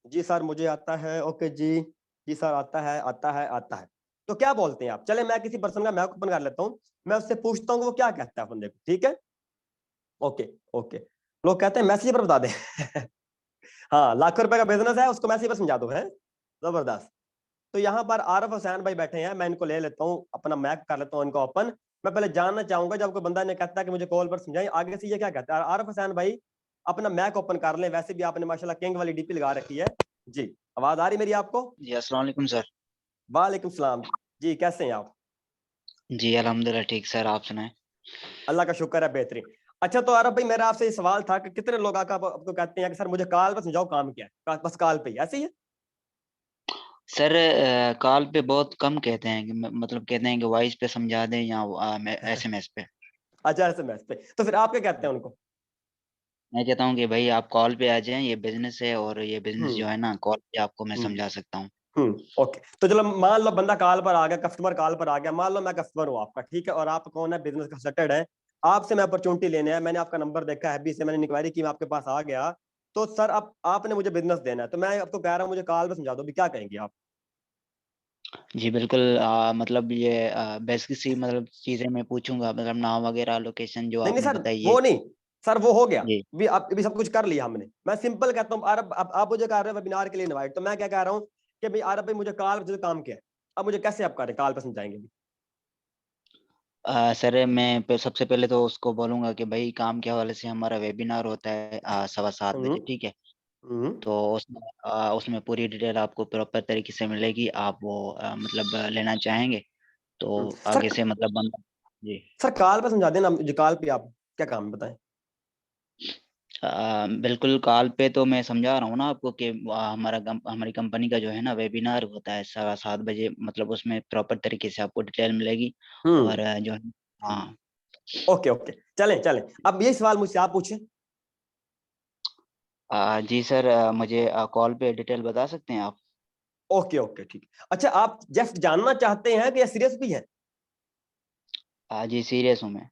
जी सर मुझे आता है, ओके जी, जी सर आता है, आता है, आता है। तो क्या बोलते हैं आप, चले मैं किसी पर्सन का मैक ओपन कर लेता हूँ, मैं उससे पूछता हूँ वो क्या कहता है बंदे को, ठीक है। ओके, ओके, लोग कहते हैं मैसेज पर बता दे हाँ, लाखों रुपए का बिजनेस है, उसको मैसेज पर समझा दो, है जबरदस्त। तो यहाँ पर आरफ हुसैन भाई बैठे हैं, मैं इनको ले लेता हूँ, अपना मैक कर लेता हूँ इनको ओपन। मैं पहले जानना चाहूंगा, जब कोई बंदा ने कहता है कि मुझे कॉल पर समझाइए, आगे से ये क्या कहता है, आरफ हुसैन भाई अपना मैक ओपन कर लें, वैसे भी आपने माशाल्लाह किंग वाली डीपी लगा रखी है। जी, आवाज आ रही मेरी आपको। जी अस्सलाम वालेकुम सर। वालेकुम सलाम। जी कैसे हैं आप। जी अल्हम्दुलिल्लाह ठीक सर, आप सुनाएं। अल्लाह का शुक्र है, बेहतरीन। अच्छा तो आरफ भाई मेरा आपसे ये सवाल था कि कितने लोग आकर आपको कहते हैं कि सर मुझे कॉल पर समझाओ काम क्या है, बस कॉल पे ही, ऐसे ही है। सर कॉल पे बहुत कम कहते हैं कि मतलब कहते हैं कि वॉइस पे समझा दें या एसएमएस पे। अच्छा एसएमएस पे, तो फिर आप क्या कहते हैं उनको। मैं कहता हूँ कि भाई आप कॉल पे आ जाएं, ये बिजनेस है और ये बिजनेस हम्म, जो है ना कॉल पे आपको मैं हम्म, समझा सकता हूँ। ओके। तो चलो मान लो बंदा कॉल पर आ गया, कस्टमर कॉल पर आ गया, मान लो मैं कस्टमर हूँ आपका, ठीक है, और आप कौन है, बिजनेस कंसल्टेंट है, आपसे मैं अपॉर्चुनिटी लेने है, मैंने आपका नंबर देखा है, से मैंने इंक्वायरी की, मैं आपके पास आ गया। तो सर आप आपने मुझे बिजनेस देना है, तो मैं आपको कह रहा हूँ मुझे कॉल पर समझा दो, अभी क्या कहेंगे आप। जी बिल्कुल, मतलब ये बेसिक सी मतलब चीज़ें मैं पूछूंगा, मतलब नाम वगैरह लोकेशन जो नहीं नहीं आपने सर, बताई है। वो नहीं, सर वो हो गया, जी भी अब अभी सब कुछ कर लिया हमने। मैं सिंपल कहता हूँ, आरब अब आप मुझे कर रहे हो वेबिनार के लिए इनवाइट, तो मैं क्या कह रहा हूँ कि भाई आरब भाई मुझे कॉल पर काम किया है, अब मुझे कैसे आप करें, कॉल पर समझाएंगे अभी। सर मैं सबसे पहले तो उसको बोलूंगा कि भाई काम के हवाले से हमारा वेबिनार होता है 7:15 बजे, हम्म, ठीक है। हम्म, तो उसमें पूरी डिटेल आपको प्रॉपर तरीके से मिलेगी, आप वो मतलब लेना चाहेंगे तो सर, आगे से मतलब बंदा। जी सर कॉल पर समझा देना मुझे, कॉल पे आप क्या काम है बताएं। बिल्कुल, कॉल पे तो मैं समझा रहा हूँ ना आपको कि हमारी कंपनी का जो है ना वेबिनार होता है 7:15 बजे, मतलब उसमें प्रॉपर तरीके से आपको डिटेल मिलेगी। हम्म, और जो है, हाँ। ओके, ओके, चलें चलें, अब ये सवाल मुझसे आप पूछें। जी सर, मुझे कॉल पे डिटेल बता सकते हैं आप। ओके, ओके, ठीक। अच्छा आप जस्ट जानना चाहते हैं कि सीरियस भी है। जी सीरियस हूँ मैं।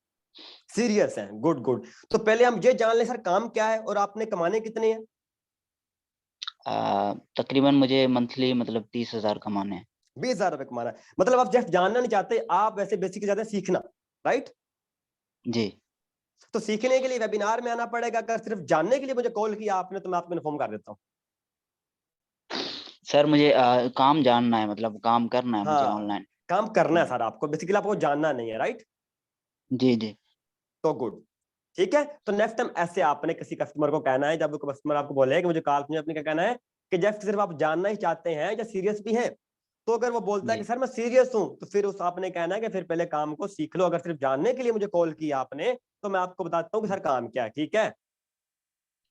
सीरियस हैं, गुड गुड। तो पहले हम ये जान लें सर काम क्या है और आपने कमाने कितने हैं। तकरीबन मुझे मंथली मतलब 30,000 कमाने हैं। 20 हजार रुपए कमाना है, मतलब आप जस्ट जानना नहीं चाहते, आप वैसे बेसिक ज्यादा सीखना, राइट। जी तो सीखने के लिए वेबिनार में आना पड़ेगा, अगर सिर्फ जानने के लिए मुझे कॉल किया आपने तो मैं आपको इन्फॉर्म कर देता हूँ। सर, मुझे काम जानना है, मतलब काम करना है मुझे हाँ, ऑनलाइन। काम करना है जी सर आपको, बेसिकली आपको जानना नहीं है, राइट। जी जी। तो गुड, ठीक है। तो नेक्स्ट टाइम ऐसे आपने किसी कस्टमर को कहना है, जब कस्टमर आपको बोले कि मुझे कॉल, अपने क्या कहना है कि जस्ट सिर्फ आप जानना ही चाहते हैं या सीरियस भी हैं। तो अगर वो बोलता है कि सर मैं सीरियस हूँ, तो फिर उस आपने कहना है कि फिर पहले काम को सीख लो। अगर सिर्फ जानने के लिए मुझे कॉल किया आपने, तो मैं आपको बताता हूँ कि सर काम क्या है। ठीक है,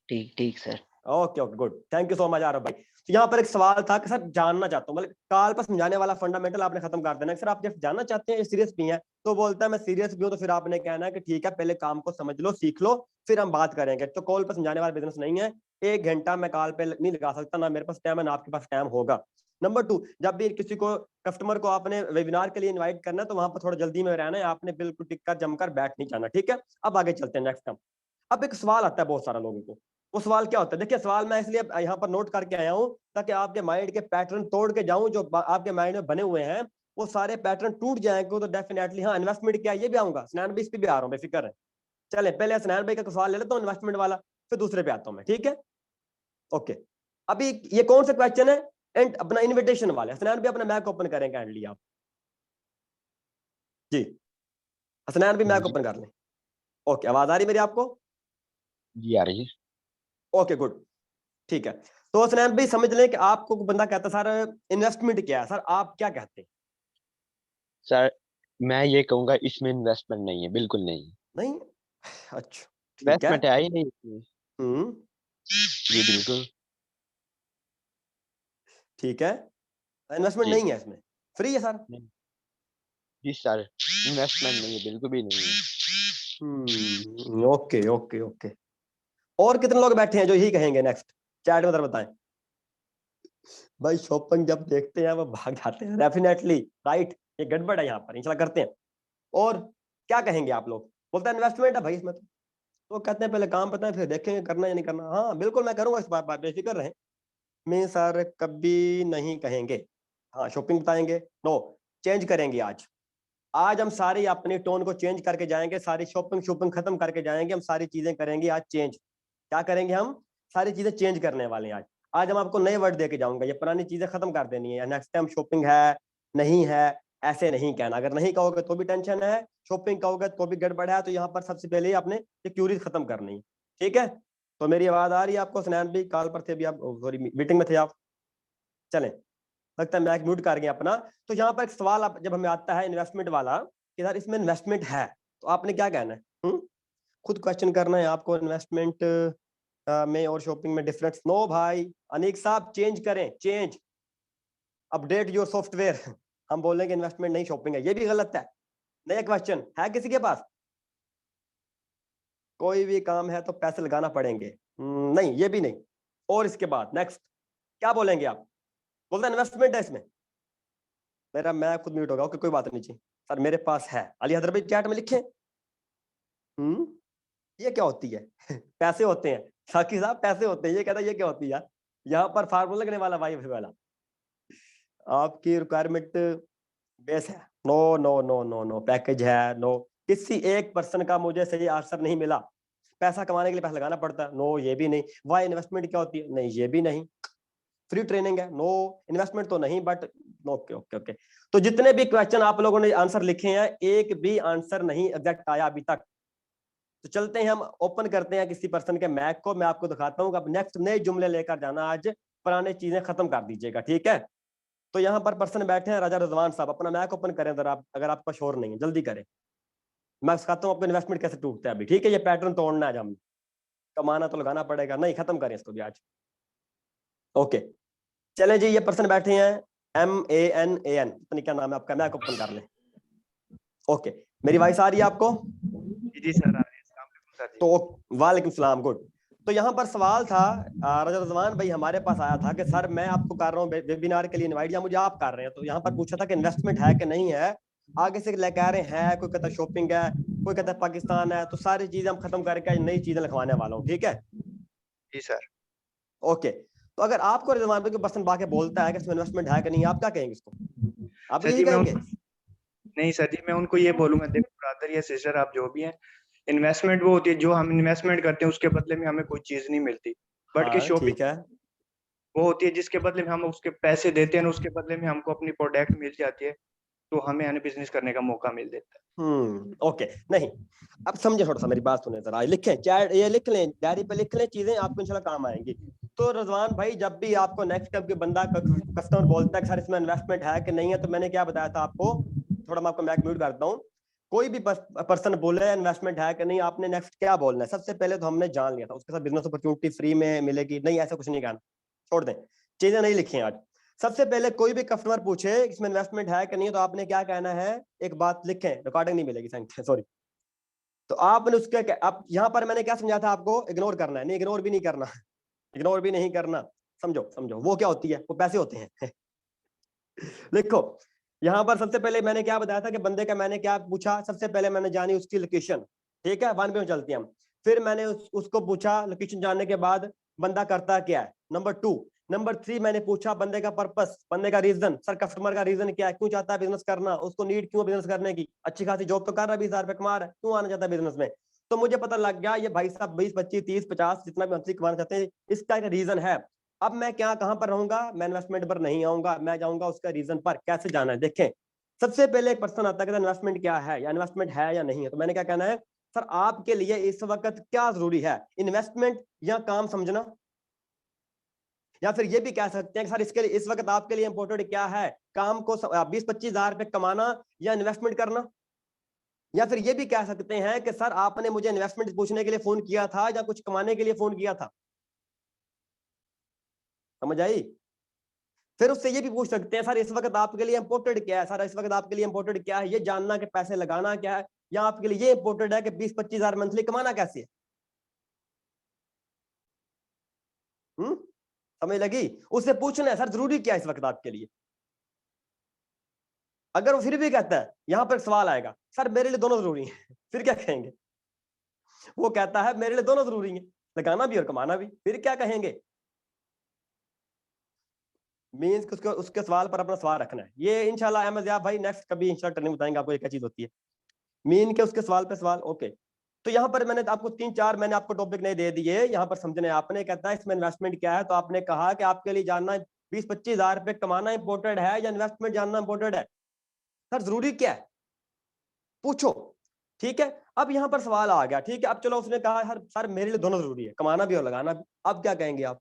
ठीक ठीक sir. Okay okay good, thank you so much Aarav भाई। तो यहाँ पर एक सवाल था कि सर जानना चाहता हूँ, मतलब काल पर समझाने वाला फंडामेंटल आपने खत्म कर देना। सर आप जब जानना चाहते हैं सीरियस भी है, तो बोलता है मैं सीरियस भी हूँ, तो फिर आपने कहना है कि ठीक है पहले काम को समझ लो, सीख लो, फिर हम बात करेंगे। तो कॉल पर समझाने वाला बिजनेस नहीं है। 1 घंटा मैं कॉल पे नहीं लगा सकता, ना मेरे पास टाइम है ना आपके पास टाइम होगा। नंबर 2, जब भी किसी को कस्टमर को आपने वेबिनार के लिए इन्वाइट करना है, तो वहां पर थोड़ा जल्दी में रहना है, आपने बिल्कुल टिक कर जमकर बैठ नहीं जाना। ठीक है, अब आगे चलते हैं नेक्स्ट टाइम। अब एक सवाल आता है बहुत सारा लोगों को, वो सवाल क्या होता है? देखिए सवाल मैं इसलिए यहाँ पर नोट करके आया हूँ ताकि आपके माइंड के पैटर्न तोड़ के जाऊं जो आपके माइंड में बने हुए हैं, वो सारे पैटर्न टूट जाएंगे। तो डेफिनेटली हाँ, इन्वेस्टमेंट क्या है ये भी आऊंगा, स्नैन भी इस पे भी आ रहा हूँ, बेफिक्र है। चले पहले स्नैन भाई का सवाल ले लेता हूँ इन्वेस्टमेंट वाला, फिर दूसरे पे आता हूँ मैं। ठीक है, ओके। अभी ये कौन सा क्वेश्चन है? एंड अपना इन्विटेशन वाला। स्नैन भी अपना मैक ओपन करें काइंडली आप जी, स्नैन भी मैक जी ओपन कर लें। ओके, आवाज आ रही मेरी आपको? जी आ रही है। ओके गुड, ठीक है। तो स्नैन भी समझ लें कि आपको बंदा कहता है सर इन्वेस्टमेंट क्या है, सर आप क्या कहते हैं? सर मैं ये कहूंगा इसमें इन्वेस्टमेंट नहीं है, बिल्कुल नहीं। नहीं, अच्छा ठीक है। इन्वेस्टमेंट है ही नहीं इसमें। हम्म, जी बिल्कुल। ठीक है, इन्वेस्टमेंट जी नहीं है इसमें, फ्री है सर। नहीं। जी सर, इन्वेस्टमेंट नहीं है, बिल्कुल भी नहीं है। Okay okay okay. और कितने लोग बैठे हैं जो यही कहेंगे? नेक्स्ट चैट में बताएं भाई। शॉपिंग जब देखते हैं वो भाग जाते हैं, डेफिनेटली राइट, ये गड़बड़ है यहाँ पर, इंशाल्लाह करते हैं। और क्या कहेंगे आप लोग? बोलते हैं इन्वेस्टमेंट है भाई इसमें, तो कहते हैं पहले काम पता है फिर देखेंगे करना या नहीं करना। हाँ बिल्कुल मैं करूंगा, इस बात बेफिक्र रहें। मैं सर कभी नहीं कहेंगे। हाँ शॉपिंग बताएंगे, नो, चेंज करेंगे आज। आज हम सारी अपनी टोन को चेंज करके जाएंगे, सारी शॉपिंग शॉपिंग खत्म करके जाएंगे, हम सारी चीजें करेंगे आज चेंज। क्या करेंगे हम? सारी चीजें चेंज करने वाले हैं आज। आज हम आपको नए वर्ड देके जाऊंगा, ये पुरानी चीजें खत्म कर देनी है। नेक्स्ट टाइम शॉपिंग है नहीं है ऐसे नहीं कहना। अगर नहीं कहोगे तो भी टेंशन है, शॉपिंग कहोगे तो भी गड़बड़ है। तो यहाँ पर सबसे पहले ही आपने ये क्यूरीज खत्म करनी है। ठीक है, तो मेरी आवाज आ रही है आपको? स्नैन भी कॉल पर थे अभी आप, सॉरी मीटिंग में थे आप? चलें, लगता है मैं म्यूट कर गया अपना। तो यहाँ पर एक सवाल जब हमें आता है इन्वेस्टमेंट वाला कि यार इसमें इन्वेस्टमेंट है, तो आपने क्या कहना है? खुद क्वेश्चन करना है आपको। इन्वेस्टमेंट में और शॉपिंग में डिफरेंस? नो भाई, अनीक साहब चेंज करें, चेंज, अपडेट योर सॉफ्टवेयर। हम बोलेंगे इन्वेस्टमेंट नहीं शॉपिंग है, ये भी गलत है। नया क्वेश्चन है किसी के पास? कोई भी काम है तो पैसे लगाना पड़ेंगे? नहीं, ये भी नहीं। और इसके बाद नेक्स्ट क्या बोलेंगे आप? बोलते इन्वेस्टमेंट है इसमें। मेरा मैं खुद म्यूट होगा, ओके कोई बात नहीं जी। सर मेरे पास है, अली हैदर भाई चैट में लिखे। ये क्या होती है? पैसे होते हैं साकी साहब, पैसे होते हैं। ये कहता है ये क्या होती है यार? यहाँ पर फार्मूला लगने वाला भाई वाला। आपकी रिक्वायरमेंट बेस है, no no no no no, package है, नो। किसी एक पर्सन का मुझे सही आंसर नहीं मिला। पैसा कमाने के लिए पैसा लगाना पड़ता है, नो ये भी नहीं। वाई इन्वेस्टमेंट क्या होती है? नहीं ये भी नहीं। फ्री ट्रेनिंग है, नो। इन्वेस्टमेंट तो नहीं, बट ओके ओके ओके। तो जितने भी क्वेश्चन आप लोगों ने आंसर लिखे हैं, एक भी आंसर नहीं एग्जैक्ट आया अभी तक। तो चलते हैं हम ओपन करते हैं किसी पर्सन के मैक को, मैं आपको दिखाता हूँ। अब नेक्स्ट नए जुमले लेकर जाना, आज पुराने चीजें खत्म कर दीजिएगा। ठीक है, तो यहाँ पर पर्सन बैठे हैं राजा रजवान साहब, अपना मैक ओपन करें जरा आप, अगर आपका शोर नहीं है जल्दी करें। मैं सिखाता हूँ आपको इन्वेस्टमेंट कैसे टूटता है अभी। ठीक है, ये पैटर्न तोड़ना है, हम कमाना तो लगाना पड़ेगा, नहीं खत्म करें इसको भी आज। ओके चले जी, ये पर्सन बैठे हैं MANAN, पता नहीं क्या नाम है आपका, मैक ओपन कर ले। ओके, मेरी वॉइस आ रही है आपको? जी सर आ रही है। अस्सलाम वालेकुम सर जी। तो वालेकुम सलाम, गुड। तो यहाँ पर सवाल था, राजा रजवान भाई हमारे पास आया था कि सर मैं आपको कर रहा हूँ वेबिनार के लिए इनवाइट, या मुझे आप कर रहे हैं। तो यहाँ पर पूछा था कि इन्वेस्टमेंट है कि नहीं है। आगे से लेकर आ रहे हैं, कोई कहता है शॉपिंग है, कोई कहता है पाकिस्तान है। तो सारी चीजें हम खत्म करके आज नई चीजें लिखवाने वाला हूँ। ठीक है, जी सर। ओके। तो अगर आपको रजवान भाई पर्सन बाके बोलता है कि इसमें इन्वेस्टमेंट है कि नहीं, आप क्या कहेंगे इसको? आप सर यही जी मैं कहेंगे? नहीं सर जी, मैं उनको ये बोलूंगा, देखो ब्रदर या सिस्टर आप जो भी हैं, इन्वेस्टमेंट वो होती है जो हम इन्वेस्टमेंट करते हैं उसके बदले में हमें कोई चीज नहीं मिलती। बट कि हाँ शॉपिंग ठीक है, वो होती है जिसके बदले में हम उसके पैसे देते हैं, उसके बदले में हमको अपनी प्रोडक्ट मिल जाती है। तो हमें यानी बिजनेस करने का मौका मिल देता है। ओके, नहीं अब समझे, थोड़ा सा मेरी बात सुने जरा, लिखें चैट, ये लिख लें, डायरी पे लिख लें, चीजें आपको इंशाल्लाह काम आएंगी। तो रजवान भाई, जब भी आपको नेक्स्ट टाइम कोई बंदा कस्टमर बोलता है कि सर इसमें इन्वेस्टमेंट है कि नहीं है, तो मैंने क्या बताया था आपको, थोड़ा मैं आपको मैक म्यूट करता हूँ, कोई भी पर्सन बोले इन्वेस्टमेंट है कि नहीं, आपने नेक्स्ट क्या बोलना है। सबसे पहले तो हमने जान लिया था उसके साथ बिजनेस अपॉर्चुनिटी फ्री में मिलेगी, नहीं ऐसा कुछ नहीं कहना, छोड़ दें, चीजें नहीं लिखी आज। सबसे पहले कोई भी कस्टमर पूछे इसमें इन्वेस्टमेंट है कि नहीं, तो आपने क्या कहना है, एक बात लिखें, रिकॉर्डिंग नहीं मिलेगी, सॉरी। तो आपने उसके अब यहाँ पर मैंने क्या समझा था आपको, इग्नोर करना है, नहीं इग्नोर भी नहीं करना, इग्नोर भी नहीं करना, समझो समझो वो क्या होती है, वो पैसे होते हैं। देखो यहाँ पर सबसे पहले मैंने क्या बताया था कि बंदे का मैंने क्या पूछा, सबसे पहले मैंने जानी उसकी लोकेशन, ठीक है, 1 पे चलते हैं हम। फिर मैंने उसको पूछा लोकेशन जानने के बाद बंदा करता क्या है, नंबर 2। नंबर 3 मैंने पूछा बंदे का पर्पस, बंदे का रीजन, सर कस्टमर का रीजन क्या है, क्यों चाहता है बिजनेस करना, उसको नीड क्यों बिजनेस करने की, अच्छी खासी जॉब तो कर रहा है, 20,000 रुपए कमा रहा है, क्यों आना चाहता है बिजनेस में। तो मुझे पता लग गया ये भाई साहब 20, 25, 30, 50 जितना भी मंथली कमाना चाहते हैं, इसका एक रीजन है। अब मैं क्या कहां पर रहूंगा, मैं इन्वेस्टमेंट पर नहीं आऊंगा, मैं जाऊंगा उसका रीजन पर। कैसे जाना है, देखें सबसे पहले एक पर्सन आता है कि इन्वेस्टमेंट क्या है, या इन्वेस्टमेंट है या नहीं है। तो मैंने क्या कहना है, सर आपके लिए इस वक्त क्या जरूरी है, इन्वेस्टमेंट या काम समझना। या फिर ये भी कह सकते हैं कि सर इसके लिए इस वक्त आपके लिए इंपॉर्टेंट क्या है, काम को 20-25 हजार रुपए कमाना या इन्वेस्टमेंट करना। या फिर ये भी कह सकते हैं कि सर आपने मुझे इन्वेस्टमेंट पूछने के लिए फोन किया था या कुछ कमाने के लिए फोन किया था। समझ आई। फिर उससे ये भी पूछ सकते हैं सर इस वक्त आपके लिए इंपॉर्टेंट क्या है, सर इस वक्त आपके लिए इंपॉर्टेंट क्या है, ये जानना कि पैसे लगाना क्या है, या आपके लिए ये इंपॉर्टेंट है कि 20-25 हजार मंथली कमाना कैसे है। समझ लगी। उससे पूछना है सर जरूरी क्या है इस वक्त आपके लिए। अगर वो फिर भी कहता है, यहां पर सवाल आएगा सर मेरे लिए दोनों जरूरी हैं, फिर क्या कहेंगे। वो कहता है मेरे लिए दोनों जरूरी हैं, लगाना भी और कमाना भी, फिर क्या कहेंगे। मीन्स उसके उसके सवाल पर अपना सवाल रखना है। ये इंशाल्लाह अहमद याब भाई नेक्स्ट कभी इंशाल्लाह ट्रेनिंग बताएंगे आपको ये क्या चीज होती है, मीन के उसके सवाल पे सवाल। ओके, तो यहाँ पर मैंने आपको 3-4 मैंने आपको टॉपिक नहीं दे दिए, यहाँ पर समझने आपने। कहता है इसमें इन्वेस्टमेंट क्या है, तो आपने कहा कि आपके लिए जानना 20-25 हजार रुपए कमाना इंपॉर्टेंट है या इन्वेस्टमेंट जानना इंपॉर्टेंट है। सर जरूरी क्या है पूछो, ठीक है। अब यहाँ पर सवाल आ गया, ठीक है। अब चलो उसने कहा सर मेरे लिए दोनों जरूरी है, कमाना भी और लगाना भी। अब क्या कहेंगे आप।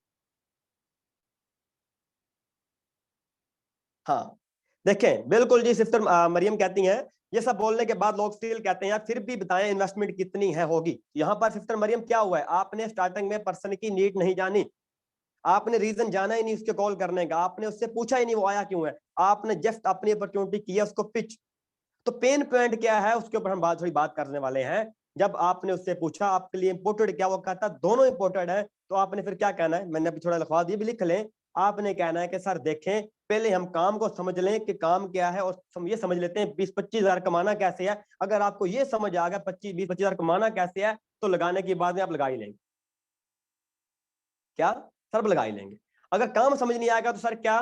हाँ देखें, बिल्कुल जी सिस्टर मरियम कहती हैं, ये सब बोलने के बाद लोग स्टिल कहते हैं यार फिर भी बताएं इन्वेस्टमेंट कितनी है होगी। यहाँ पर सिस्टर मरियम क्या हुआ है, आपने स्टार्टिंग में पर्सन की नीड नहीं जानी, आपने रीजन जाना ही नहीं उसके कॉल करने का, आपने उससे पूछा ही नहीं वो आया क्यों है, आपने जस्ट अपनी अपॉर्चुनिटी किया उसको पिच। तो पेन पॉइंट क्या है उसके ऊपर हम थोड़ी बात करने वाले हैं। जब आपने उससे पूछा आपके लिए इंपोर्टेड क्या, वो कहता दोनों इंपोर्टेड है, तो आपने फिर क्या कहना है, मैंने अभी थोड़ा लिखवा दिया, भी लिख लें। आपने कहना है कि सर देखें पहले हम काम को समझ लें कि काम क्या है, और ये समझ लेते हैं 20-25 हजार कमाना कैसे है। अगर आपको ये समझ आ गया 20-25 हजार कमाना कैसे है, तो लगाने की बाद में आप लगा ही लेंगे। क्या सर लगा ही लेंगे। अगर काम समझ नहीं आएगा तो सर क्या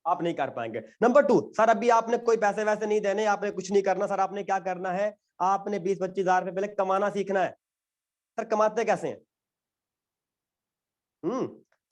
आप नहीं कर पाएंगे। नंबर 2, सर अभी आपने कोई पैसे वैसे नहीं देने, आपने कुछ नहीं करना, सर आपने क्या करना है, आपने 20-25 हजार रुपए पहले कमाना सीखना है। सर कमाते कैसे हैं,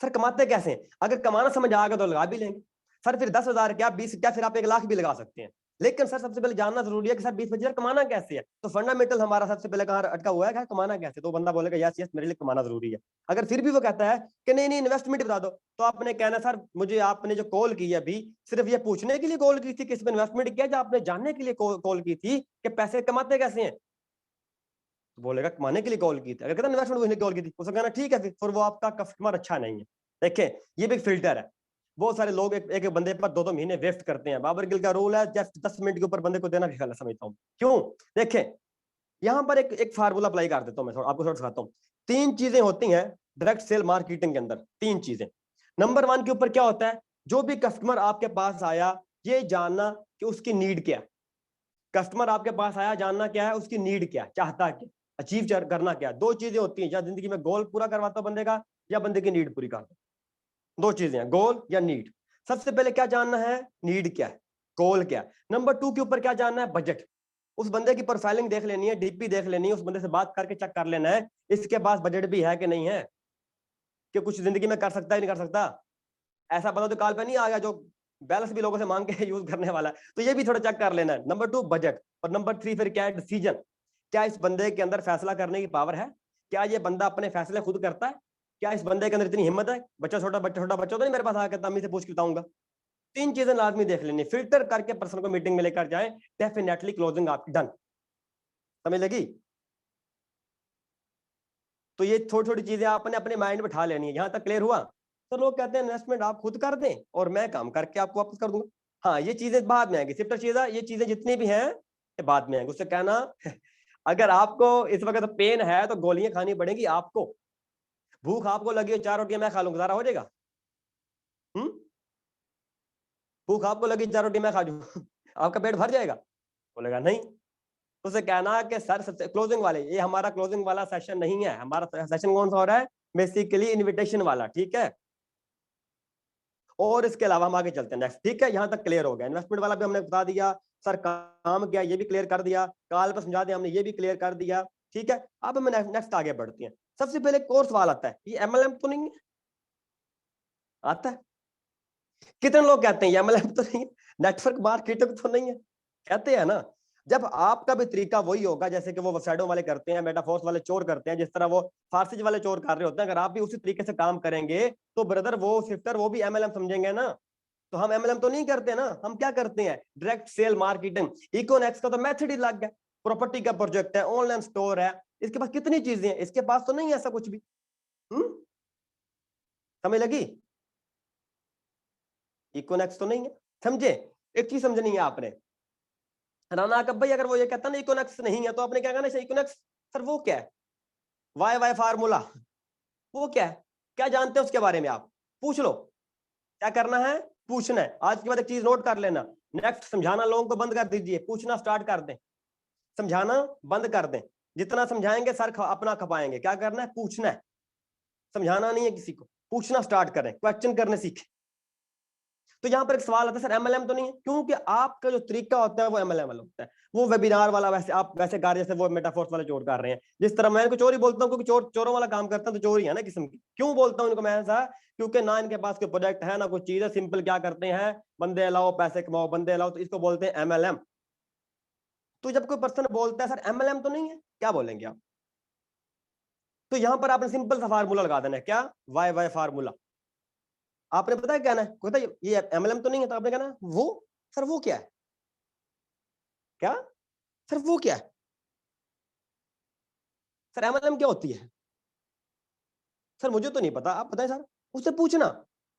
सर कमाते कैसे हैं। अगर कमाना समझ आ गया तो लगा भी लेंगे। सर फिर 10,000 क्या 20 क्या, फिर आप 1 लाख भी लगा सकते हैं। लेकिन सर सबसे पहले जानना जरूरी है कि सर 20-25 हजार कमाना कैसे है। तो फंडामेंटल हमारा सबसे पहले कहाँ अटका हुआ है, कमाना कैसे। तो बंदा बोलेगा यस यस मेरे लिए कमाना जरूरी है। अगर फिर भी वो कहता है कि नहीं नहीं इन्वेस्टमेंट बता दो, तो आपने कहना सर मुझे आपने जो कॉल की है अभी सिर्फ ये पूछने के लिए कॉल की थी कि इसमें इन्वेस्टमेंट किया, या आपने जानने के लिए कॉल की थी कि पैसे कमाते कैसे हैं। तो बोलेगा कमाने के लिए कॉल की थी। अगर कहता इन्वेस्टमेंट कॉल की थी, उसको कहना ठीक है फिर वो आपका कस्टमर अच्छा नहीं है। देखें ये भी एक फिल्टर है। बहुत सारे लोग एक बंदे पर 2-2 महीने वेस्ट करते हैं। बाबर गिल का रूल है जस्ट 10 मिनट के ऊपर बंदे को देना भी गलत समझता हूँ। क्यों, देखें यहाँ पर एक फार्मूला अप्लाई कर देता हूँ मैं, आपको थोड़ा सिखाता हूँ। 3 चीजें होती हैं डायरेक्ट सेल मार्केटिंग के अंदर, 3 चीजें। नंबर 1 के ऊपर क्या होता है, जो भी कस्टमर आपके पास आया ये जानना कि उसकी नीड क्या है। कस्टमर आपके पास आया जानना क्या है उसकी नीड क्या, चाहता क्या, अचीव करना क्या। 2 चीजें होती हैं, या जिंदगी में गोल पूरा करवाता हूं बंदे का, या बंदे की नीड पूरी करता हूं। 2 चीजें हैं, गोल या नीड। सबसे पहले क्या जानना है, नीड क्या है, गोल क्या है। नंबर 2 के ऊपर क्या जानना है, बजट। उस बंदे की प्रोफाइलिंग देख लेनी है, डीपी देख लेनी है, उस बंदे से बात करके चेक कर लेना है इसके पास बजट भी है कि नहीं है, कि कुछ जिंदगी में कर सकता है नहीं कर सकता। ऐसा बंदा तो काल पे नहीं आ गया जो बैलेंस भी लोगों से मांग के यूज करने वाला है, तो ये भी थोड़ा चेक कर लेना है। नंबर 2 बजट, और नंबर 3 फिर क्या है, डिसीजन। क्या इस बंदे के अंदर फैसला करने की पावर है? क्या ये बंदा अपने फैसले खुद करता है? क्या इस बंदे के अंदर इतनी हिम्मत है? छोटा बच्चा होता नहीं मेरे पास आकर अम्मी से पूछ के बताऊंगा। 3 चीजें लाजमी देख लेनी, फिल्टर करके पर्सन को मीटिंग में लेकर जाए, डेफिनेटली क्लोजिंग आपकी डन। समझ लगी? तो ये थोड़ी थोड़ी चीजें आपने अपने माइंड में उठा लेनी है। यहां तक क्लियर हुआ? तो लोग कहते हैं इन्वेस्टमेंट आप खुद कर दें और मैं काम करके आपको वापस कर दूंगा। हाँ, ये चीजें बाद में आएंगी, सिर्फ चीजें, ये चीजें जितनी भी हैं ये बाद में आएंगी। उससे कहना अगर आपको इस वक्त पेन है तो गोलियां खानी पड़ेगी आपको। भूख आपको लगी है, 4 रोटियां मैं खा लूं, गुजारा हो जाएगा? भूख आपको लगी, 4 रोटी मैं खा लूं आपका पेट भर जाएगा? बोलेगा नहीं। तो उसे कहना कि सर सबसे क्लोजिंग वाले, ये हमारा क्लोजिंग वाला सेशन नहीं है, हमारा सेशन कौन सा हो रहा है, बेसिकली इनविटेशन वाला, ठीक है। और इसके अलावा हम आगे चलते हैं नेक्स्ट, ठीक है। यहां तक क्लियर हो गया, इन्वेस्टमेंट वाला भी हमने बता दिया, सर काम क्या ये भी क्लियर कर दिया, काल पर समझा दिया हमने, ये भी क्लियर कर दिया, ठीक है। अब हम नेक्स्ट आगे बढ़ते हैं। सबसे पहले कोर्स सवाल आता है, ये एमएलएम तो नहीं है? आता है? कितने लोग कहते हैं ये एमएलएम तो नहीं है, नेटवर्क मार्केटिंग तो नहीं है? कहते हैं ना। जब आपका भी तरीका वही होगा जैसे कि वो वेबसाइटों वाले करते हैं, मेटाफोर्स वाले चोर करते हैं, जिस तरह वो फारसी वाले चोर कर रहे होते हैं, अगर आप भी उसी तरीके से काम करेंगे तो ब्रदर वो सिस्टर वो भी एमएलएम समझेंगे ना। तो हम एमएलएम तो नहीं करते ना, हम क्या करते हैं, डायरेक्ट सेल मार्केटिंग। इकोनेक्स का तो मेथड ही लग गया, प्रॉपर्टी का प्रोजेक्ट है, ऑनलाइन स्टोर है, इसके पास कितनी चीजें हैं, इसके पास तो नहीं है ऐसा कुछ भी। समझ लगी? इकोनेक्स तो नहीं है, समझे? एक चीज समझनी है आपने, राना कब भाई अगर वो ये कहता ना इकोनेक्स नहीं है तो आपने क्या कहना, इकोनेक्स सर वो क्या है, वाई वाई फार्मूला वो क्या है, क्या जानते हैं उसके बारे में, आप पूछ लो। क्या करना है, पूछना है। आज के बाद एक चीज नोट कर लेना, नेक्स्ट समझाना लोगों को बंद कर दीजिए, पूछना स्टार्ट कर दें, समझाना बंद कर दें। जितना समझाएंगे सर अपना खपाएंगे। क्या करना है, पूछना है, समझाना नहीं है किसी को, पूछना स्टार्ट करें, क्वेश्चन करने सीखें। तो यहाँ पर एक सवाल आता है सर एमएलएम तो नहीं है, क्योंकि आपका जो तरीका होता है वो एमएलएम वाला होता है, वो वेबिनार वाला, वैसे आप वैसे कर जैसे वो मेटाफोर्स वाले चोर कर रहे हैं। जिस तरह मैं इनको चोरी बोलता हूँ क्योंकि चोरों वाला काम करता हूँ तो चोरी है ना किस्म की। क्यों बोलता हूँ इनको मैं ऐसा, क्योंकि ना इनके पास कोई प्रोजेक्ट है ना कोई चीज है, सिंपल क्या करते हैं, बंदे लाओ पैसे कमाओ, बंदे लाओ, तो इसको बोलते हैं एमएलएम। तो जब कोई पर्सन बोलता है सर एमएलएम तो नहीं है, क्या बोलेंगे आप? तो यहां पर आपने सिंपल सा फार्मूला लगा देना है, क्या, वाई वाई फार्मूला। आपने पता है क्या ना, कहता है ये एमएलएम तो नहीं है, तो आपने कहना वो सर वो क्या है, क्या सर वो क्या है, सर एमएलएम क्या होती है, सर मुझे तो नहीं पता, आप बताएं सर। उससे पूछना,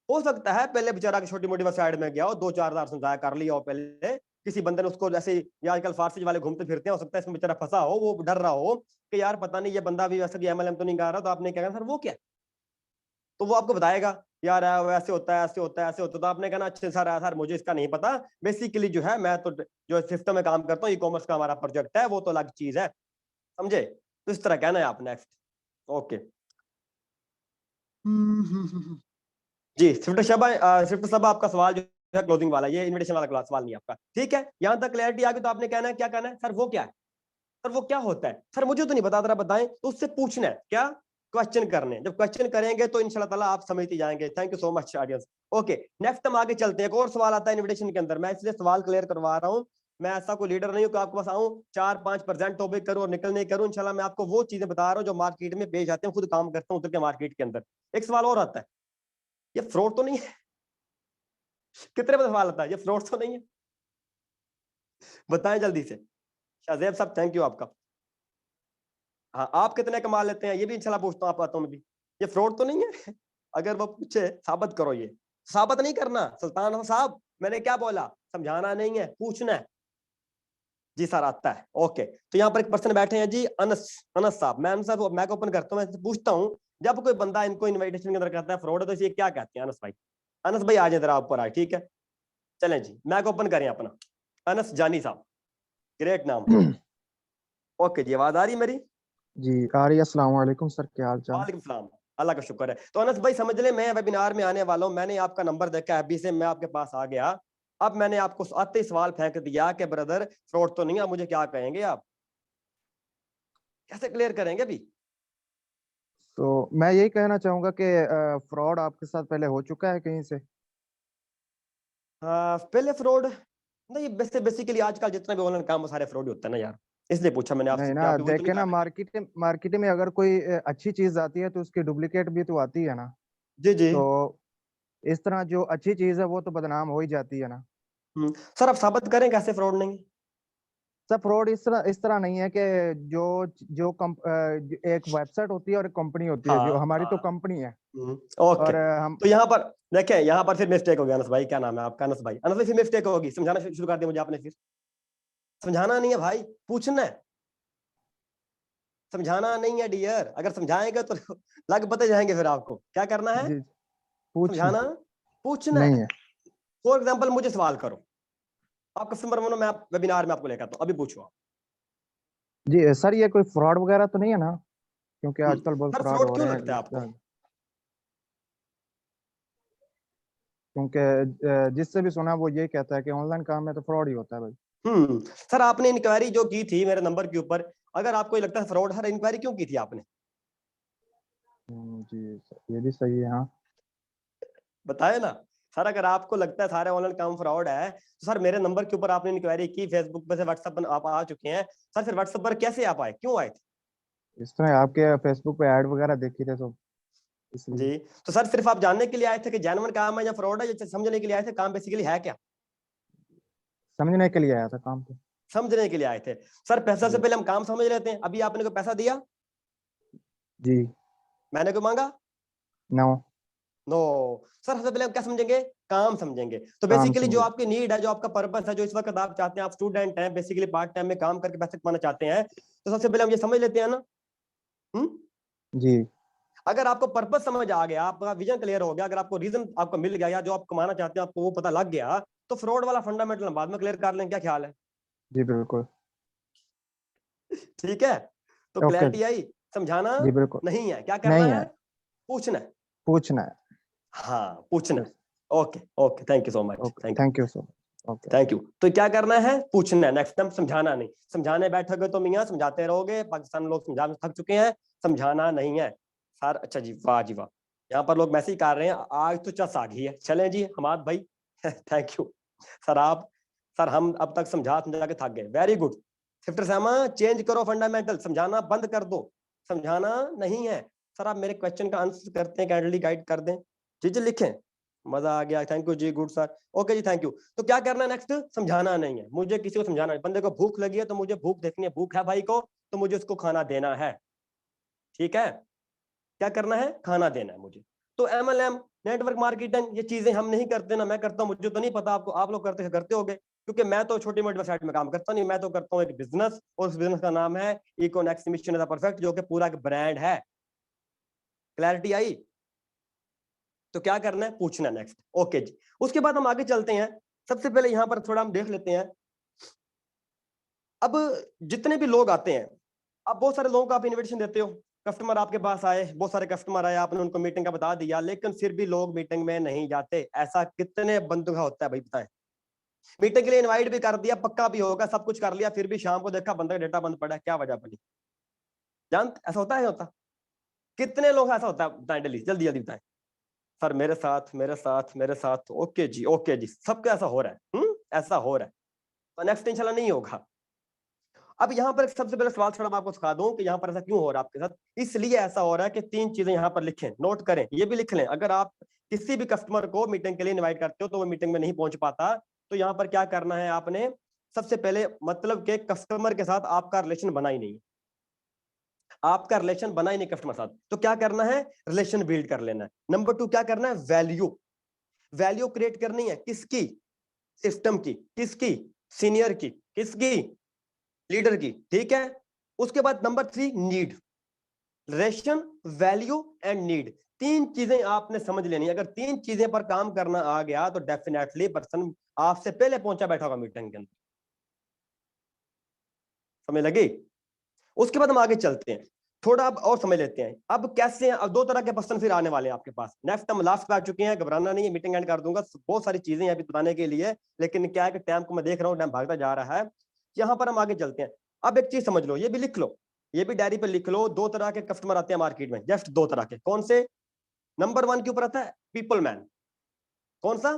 हो सकता है पहले बेचारा की छोटी मोटी साइड में गया हो, 2-4 बार समझाया कर लिया हो, पहले किसी बंदे ने उसको, जैसे ये आजकल फारसी वाले घूमते फिरते हैं, हो सकता है इसमें बेचारा फंसा हो, वो डर रहा हो कि यार पता नहीं ये बंदा भी वैसे भी एमएलएम तो नहीं कर रहा, तो आपने क्या कहना सर वो क्या है, तो वो आपको बताएगा यार वैसे होता है, ऐसे होता है, ऐसे होता है, तो आपने कहना अच्छा सर मुझे इसका नहीं पता, बेसिकली जो है मैं तो जो सिस्टम में काम करता हूँ, ई कॉमर्स का हमारा प्रोजेक्ट है, वो तो अलग चीज है, समझे? तो इस तरह कहना है आप नेक्स्ट। ओके जी, स्विफ्ट सब आपका सवाल जो है क्लोजिंग वाला, ये इनविटेशन वाला सवाल नहीं आपका, ठीक है। यहां तक क्लैरिटी आ गई, तो आपने कहना है, क्या कहना है, सर वो क्या है, सर वो क्या होता है, सर मुझे तो नहीं पता, जरा बताएं। तो उससे पूछना है, क्या, क्वेश्चन करने। जब क्वेश्चन करेंगे तो इंशाल्लाह ताला आप समझते जाएंगे। Thank you so much audience. Okay next हम आगे चलते हैं। एक और सवाल आता है इनविटेशन के अंदर, मैं इसलिए सवाल क्लियर करवा रहा हूँ, मैं ऐसा कोई लीडर नहीं हूँ कि आपके पास आऊं 4-5 प्रेजेंट टॉपिक करूं और निकल नहीं करूं। इंशाल्लाह मैं आपको वो चीजें बता रहा हूँ जो मार्केट में पेश आते हैं, खुद काम करता हूँ उतर के मार्केट के अंदर। एक सवाल और आता है, ये फ्रॉड तो नहीं है? कितने बजे सवाल आता है, ये फ्रॉड तो नहीं है? बताएं जल्दी से। शाहजेब साहब थैंक यू आपका। हाँ, आप कितने कमा लेते हैं, ये भी इंशाल्लाह पूछता हूँ आप बातों में भी। ये फ्रॉड तो नहीं है? अगर वो पूछे साबित करो, ये साबित नहीं करना सुल्तान साहब, मैंने क्या बोला, समझाना नहीं है, पूछना है। जी सर आता है। ओके, तो यहाँ पर एक पर्सन बैठे हैं जी, अनस साहब। मैं अनस साहब मैं ओपन करता हूँ, मैं पूछता हूँ, जब कोई बंदा इनको इन्विटेशन के अंदर कहता है फ्रॉड है, तो इसे क्या कहते हैं अनस भाई? अनस भाई आ जाए जरा ऊपर आए, ठीक है। चलें जी, मैक ओपन करें अपना। अनस जानी साहब, ग्रेट नाम। ओके जी, आवाज आ रही है मेरी? जी आ रही है। अस्सलाम वालेकुम सर, क्या हाल चाल? वालेकुम सलाम, अल्लाह का शुक्र है। तो अनस भाई समझ ले, मैं वेबिनार में आने वाला हूँ, मैंने आपका नंबर देखा अभी से, मैं आपके पास आ गया। अब मैंने आपको आते ही सवाल फेंक दिया कि ब्रदर फ्रॉड तो नहीं है, मुझे क्या कहेंगे आप, कैसे क्लियर करेंगे अभी? तो मैं यही कहना चाहूंगा कि फ्रॉड आपके साथ पहले हो चुका है कहीं से? पहले फ्रॉड नहीं, बेसिकली आजकल जितना भी ऑनलाइन काम, वो सारे फ्रॉड होता है ना यार, इसलिए पूछा मैंने आपसे नहीं कि ना, आप भी वही तो नहीं देखे कर ना, रहे। मार्केट में अगर कोई अच्छी चीज आती है तो उसकी डुप्लीकेट भी तो आती है ना। जी जी। तो इस तरह जो अच्छी चीज है वो तो बदनाम हो ही जाती है ना। सर आप साबित करें कैसे फ्रॉड नहीं है? सर फ्रॉड इस तरह नहीं है कि जो जो एक वेबसाइट होती है और एक कंपनी होती है, जो हाँ हमारी तो हाँ। कंपनी है। ओके। और हम तो यहाँ पर देखें, यहाँ पर फिर मिस्टेक हो गया। अनस भाई, क्या नाम है आपका? अनस भाई, अनस भाई फिर मिस्टेक होगी, समझाना शुरू कर दिया मुझे आपने। फिर समझाना नहीं है भाई, पूछना है। समझाना नहीं है डियर, अगर समझाएंगे तो लग पते जाएंगे। फिर आपको क्या करना है? जी पूछना समझाना, पूछना नहीं है। है। फॉर एग्जाम्पल मुझे सवाल करो, आप कस्टमर बनो, मैं वेबिनार में आपको लेकर आता हूँ, अभी पूछो आप। जी सर, ये कोई फ्रॉड वगैरह तो नहीं है ना? क्योंकि आजकल बहुत सर फ्रॉड फ्रॉड हो क्यों रहे लगता है हैं। आपको? क्योंकि जिससे भी सुना वो ये कहता है कि ऑनलाइन काम में तो फ्रॉड ही होता है भाई। सर आपने इंक्वायरी जो की थी मेरे नंबर के ऊपर, अगर आपको ये लगता है फ्रॉड है, इंक्वायरी क्यों की थी आपने? जी सर, ये भी सही है हाँ। बताए ना सर, अगर आपको लगता है सारे ऑनलाइन काम फ्रॉड है, तो सर मेरे नंबर के ऊपर आपने इंक्वायरी की, फेसबुक पे से व्हाट्सएप पर आप आ चुके हैं। सर फिर व्हाट्सएप पर कैसे आप आए, क्यों आए थे? इस तरह आपके फेसबुक पे ऐड वगैरह देखी थे तो इसलिए। जी। तो सर सिर्फ आप जानने के लिए आए थे कि जेन्युइन काम है या फ्रॉड है, या समझने के लिए आए थे काम बेसिकली है क्या? समझने के लिए आया था काम पे। समझने के लिए आए थे। सर पैसा से जी पहले हम काम समझ लेते हैं। अभी आपने को पैसा दिया, जी। मैंने को मांगा? नो। नो। सर सबसे पहले हम क्या समझेंगे? काम समझेंगे। तो काम बेसिकली जो समझे। आपकी नीड है, जो आपका पर्पस है, जो इस वक्त आप चाहते हैं, आप स्टूडेंट हैं, बेसिकली पार्ट टाइम में काम करके पैसे कमाना चाहते हैं, तो सबसे पहले हम ये समझ लेते हैं ना। जी अगर आपको पर्पस समझ आ गया, आपका विजन क्लियर हो गया, अगर आपको रीजन आपको मिल गया, या जो आप कमाना चाहते हैं आपको वो पता लग गया, तो फ्रॉड वाला फंडामेंटल हम बाद में क्लियर कर लेंगे। क्या ख्याल है? जी बिल्कुल। ठीक है। तो ओके। क्लैरिटी आई? समझाना जी बिल्कुल। नहीं है, क्या करना नहीं है? है, पूछना है। पूछना है। हाँ पूछना है। बस। Okay okay, thank you so much, okay, thank you. Thank you so much. Okay. Thank you. तो क्या करना है? पूछना है। नेक्स्ट टाइम समझाना नहीं। समझाने बैठोगे तो मियाँ समझाते रहोगे, पाकिस्तान लोग समझाने थक चुके हैं, समझाना नहीं है सर। अच्छा जी, वाह जी वाह। यहाँ पर लोग मैसेज कर रहे हैं, आज तो चस आ गई है। चलें जी हमाद भाई थैंक यू सर। आप सर हम अब तक समझा समझा के थक गए, वेरी गुड। सिफ्टर सामा, चेंज करो फंडामेंटल, समझाना बंद कर दो, समझाना नहीं है। सर आप मेरे क्वेश्चन का आंसर करते हैं, कैंडली गाइड कर दें। जी जी लिखें, मजा आ गया, थैंक यू जी, गुड सर, ओके जी, थैंक यू। तो क्या करना है नेक्स्ट? समझाना नहीं है, मुझे किसी को समझाना है। बंदे को भूख लगी है तो मुझे भूख देखनी है, भूख है भाई को तो मुझे उसको खाना देना है। ठीक है, क्या करना है? खाना देना है मुझे। तो MLM, नेटवर्क मार्केटिंग, ये चीजें हम नहीं करते ना, मैं करता हूँ, मुझे तो नहीं पता, आपको आप लोग करते होगे, क्योंकि मैं तो छोटी मोटी वेबसाइट में काम करता नहीं, मैं तो करता हूँ एक बिजनेस, और उस बिजनेस का नाम है इकोनेक्स मिशन इज परफेक्ट, जो कि पूरा एक ब्रांड है। क्लैरिटी आई? तो क्या करना है? पूछना नेक्स्ट। ओके जी। उसके बाद हम आगे चलते हैं। सबसे पहले यहाँ पर थोड़ा हम देख लेते हैं। अब जितने भी लोग आते हैं, अब बहुत सारे लोगों को आप इनविटेशन देते हो, कस्टमर आपके पास आए, बहुत सारे कस्टमर आए, आपने उनको मीटिंग का बता दिया, लेकिन फिर भी लोग मीटिंग में नहीं जाते। ऐसा कितने बंदों का होता है भाई, बताएं? मीटिंग के लिए इनवाइट भी कर दिया, पक्का भी होगा, सब कुछ कर लिया, फिर भी शाम को देखा बंदा का डेटा बंद पड़ा है, क्या वजह बनी? जानते ऐसा होता है? होता कितने लोग ऐसा होता है, बताएं डेली, जल्दी जल्दी बताएं। सर मेरे साथ, मेरे साथ, मेरे साथ, ओके जी, ओके जी, सबका ऐसा हो रहा है। ऐसा हो रहा है, तो नेक्स्ट इंशाल्लाह नहीं होगा। अब यहाँ पर सबसे पहले सवाल थोड़ा मैं आपको सिखा दूं कि यहाँ पर ऐसा क्यों हो रहा है आपके साथ। इसलिए ऐसा हो रहा है कि 3 चीजें यहाँ पर लिखें, नोट करें, ये भी लिख लें। अगर आप किसी भी कस्टमर को मीटिंग के लिए इनवाइट करते हो तो वो मीटिंग में नहीं पहुंच पाता, तो यहाँ पर क्या करना है आपने? सबसे पहले मतलब के कस्टमर के साथ आपका रिलेशन बना ही नहीं, आपका रिलेशन बना ही नहीं कस्टमर साथ, तो क्या करना है? रिलेशन बिल्ड कर लेना है। नंबर 2 क्या करना है? वैल्यू, वैल्यू क्रिएट करनी है। किसकी? सिस्टम की। किसकी? सीनियर की। किसकी? लीडर की। ठीक है। उसके बाद number 3 need, relation, value and need. 3 चीजें आपने समझ लेनी है। अगर 3 चीजें पर काम करना आ गया तो डेफिनेटली पर्सन आपसे पहले पहुंचा बैठा होगा मीटिंग के अंदर। समझ लगी? उसके बाद हम आगे चलते हैं, थोड़ा अब और समझ लेते हैं। अब कैसे हैं? अब 2 तरह के पर्सन फिर आने वाले हैं आपके पास। नेक्स्ट हम लास्ट पे आ चुके हैं, घबराना नहीं है, मीटिंग एंड कर दूंगा, बहुत सारी चीजें हैं अभी बताने के लिए, लेकिन क्या है कि टाइम को मैं देख रहा हूँ, टाइम भागता जा रहा है। यहाँ पर हम आगे चलते हैं। अब एक चीज समझ लो, ये भी लिख लो, ये भी डायरी पे लिख लो। 2 तरह के कस्टमर आते हैं मार्केट में, जस्ट 2 तरह के। कौन से? नंबर 1 के ऊपर आता है पीपल मैन। कौन सा?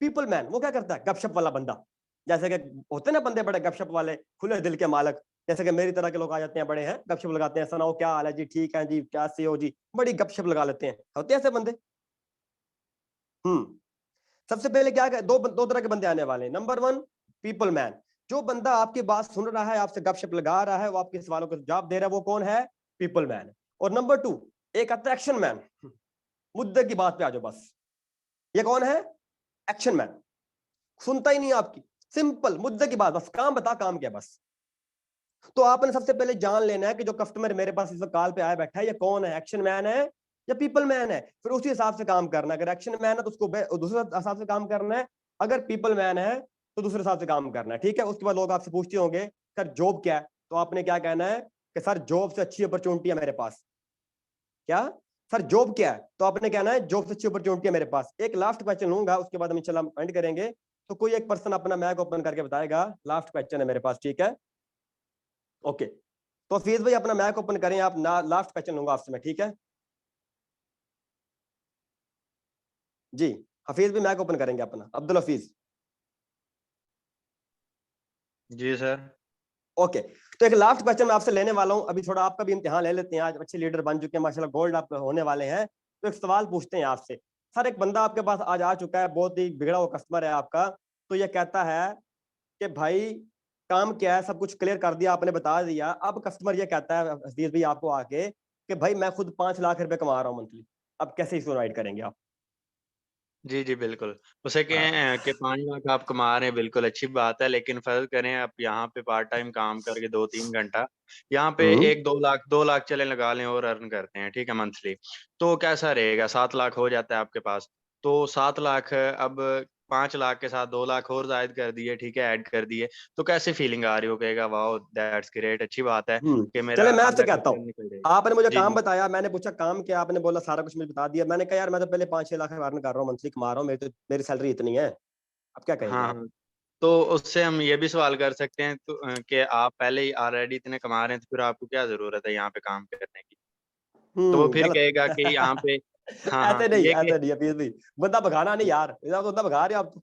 पीपल मैन वो क्या करता है, गपशप वाला बंदा। जैसे कि होते हैं ना बंदे बड़े गपशप वाले, खुले दिल के मालक, जैसे कि मेरी तरह के लोग आ जाते हैं, बड़े हैं, गपशप लगाते हैं, सुनाओ क्या हाल है जी, ठीक है जी, कैसे हो जी, बड़ी गपशप लगा लेते हैं, होते हैं ऐसे बंदे। सबसे पहले क्या दो तरह के बंदे आने वाले हैं। नंबर 1 पीपल मैन, जो बंदा आपकी बात सुन रहा है, आपसे गपशप लगा रहा है, वो आपके सवालों का जवाब दे रहा है, वो कौन है, पीपल मैन। और नंबर 2 एक अट्रैक्शन मैन, मुद्दे की बात पे आ जाओ बस, ये कौन है, एक्शन मैन, सुनता ही नहीं आपकी, सिंपल मुद्दे की बात, बस काम बता, काम क्या बस। तो आपने सबसे पहले जान लेना है कि जो कस्टमर मेरे पास इस वक्त कॉल पे आया बैठा है, ये कौन है, एक्शन मैन है या पीपल मैन है। फिर उसी हिसाब से काम करना है। अगर एक्शन मैन है तो उसको दूसरे हिसाब से काम करना है, अगर पीपल मैन है तो दूसरे हिसाब से काम करना है, ठीक है। उसके बाद लोग आपसे पूछते होंगे सर जॉब क्या है, तो आपने क्या कहना है कि सर जॉब से अच्छी अपॉर्चुनिटी है मेरे पास। क्या सर जॉब क्या है, तो आपने कहना है जॉब से अच्छी अपॉर्चुनिटी है मेरे पास। एक लास्ट क्वेश्चन लूंगा, उसके बाद हम इंशाल्लाह एंड करेंगे। तो कोई एक पर्सन अपना मैक ओपन करके बताएगा, लास्ट क्वेश्चन है मेरे पास, ठीक है। ओके, तो हफीज भाई अपना मैक ओपन करें आप, लास्ट क्वेश्चन लूंगा आपसे मैं, ठीक है जी। हफीज भी मैक ओपन करेंगे अपना, अब्दुल हफीज। जी सर। ओके, तो एक लास्ट क्वेश्चन मैं आपसे लेने वाला हूं, अभी थोड़ा आपका भी इम्तिहान ले लेते हैं, आज अच्छे लीडर बन चुके हैं माशाल्लाह, गोल्ड आप होने वाले हैं। तो एक सवाल पूछते हैं आपसे। सर एक बंदा आपके पास आज आ चुका है, बहुत ही बिगड़ा हुआ कस्टमर है आपका, तो ये कहता है कि भाई काम क्या है, सब कुछ क्लियर कर दिया आपने, बता दिया। अब कस्टमर ये कहता है हफीज भाई आपको आके कि भाई मैं खुद 5 लाख रुपए कमा रहा हूँ मंथली, अब कैसे इसको राइड करेंगे आप। जी, जी, बिल्कुल। उसे हाँ। कहें कि 5 लाख आप कमा रहे हैं, बिल्कुल अच्छी बात है, लेकिन फ़र्ज़ करें आप यहाँ पे पार्ट टाइम काम करके 2-3 घंटा, यहाँ पे 2 लाख चलें लगा लें और अर्न करते हैं, ठीक है, मंथली। तो कैसा रहेगा? 7 लाख हो जाता है आपके पास। तो 7 लाख अब 5 लाख के साथ 2 लाख और ज़ायद कर दिए, ठीक है, ऐड कर दिए, तो कैसे फीलिंग आ रही हो? कहेगा वाओ! दैट्स ग्रेट, अच्छी बात है कि मेरा चले मैं आपसे आधा कहता खर्चा हूँ, निकल जाएगा। आपने मुझे जी, काम जी। बताया, मैंने पूछा काम क्या, आपने बोला सारा कुछ मुझे बता दिया। मैंने कहा यार मैं तो पहले 5-6 लाख अर्न कर रहा हूँ, मंथली कमा रहा हूँ, मेरी सैलरी इतनी है, अब क्या कहेंगे हाँ, आप। हाँ। तो उससे हम ये भी सवाल कर सकते हैं तो कि आप पहले ही ऑलरेडी इतने कमा रहे हैं, तो फिर आपको क्या ज़रूरत है यहाँ पे काम करने की? तो वो फिर गलत। कहेगा कि यहाँ पे हाँ, हाँ, ऐसे नहीं, ये कि ऐसे नहीं हफीज भाई, बंदा भगाना नहीं यार, इधर तो बंदा भगा रहे हो आप तो।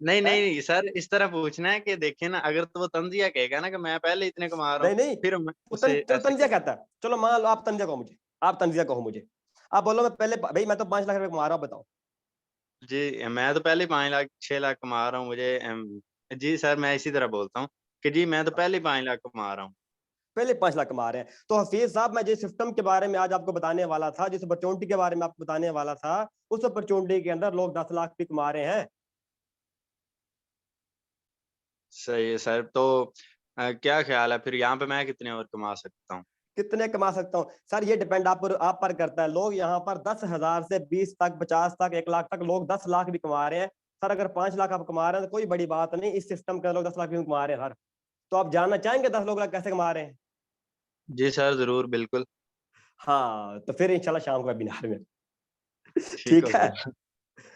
नहीं, हैं? नहीं, नहीं सर, इस तरह पूछना है कि देखिए ना, अगर तो वो तंज़िया कहेगा ना कि मैं पहले इतने कमा रहा हूँ, नहीं नहीं, फिर हम वो उसे चलो ऐसे तंजिया कहेंगे। कहता है, चलो मान लो आप तंजिया कहो मुझे, आप तंजिया कहो मुझे, आप बोलो मैं पहले भाई मैं तो 5 लाख रुपए कमा रहा हूँ, बताओ। जी, मैं तो पहले 5 लाख 6 लाख कमा रहा हूँ, मुझे जी सर, मैं इसी तरह बोलता हूँ कि जी मैं तो पहले ही 5 लाख कमा रहा हूँ। पहले 5 लाख कमा रहे हैं। तो हफीज साहब मैं जिस सिस्टम के बारे में आज आपको बताने वाला था, जिस अपॉर्चुनिटी के बारे में आपको बताने वाला था, उस अपॉर्चुनिटी के अंदर लोग 10 लाख भी कमा रहे हैं। सही है सर, तो क्या ख़्याल है फिर यहाँ पे मैं कितने और कमा सकता हूँ? कितने कमा सकता हूँ सर, ये डिपेंड आप पर करता है। लोग यहाँ पर 10,000 से 20 तक, 50 तक, 1 लाख तक, लोग 10 लाख भी कमा रहे हैं। सर अगर 5 लाख आप कमा रहे हैं तो कोई बड़ी बात नहीं, इस सिस्टम के लोग 10 लाख भी कमा रहे हैं सर। तो आप जानना चाहेंगे 10 लोग कैसे कमा रहे हैं। जी सर, ज़रूर, बिल्कुल। हाँ तो फिर इंशाल्लाह शाम को वेबिनार में। ठीक ठीक हो है। गया।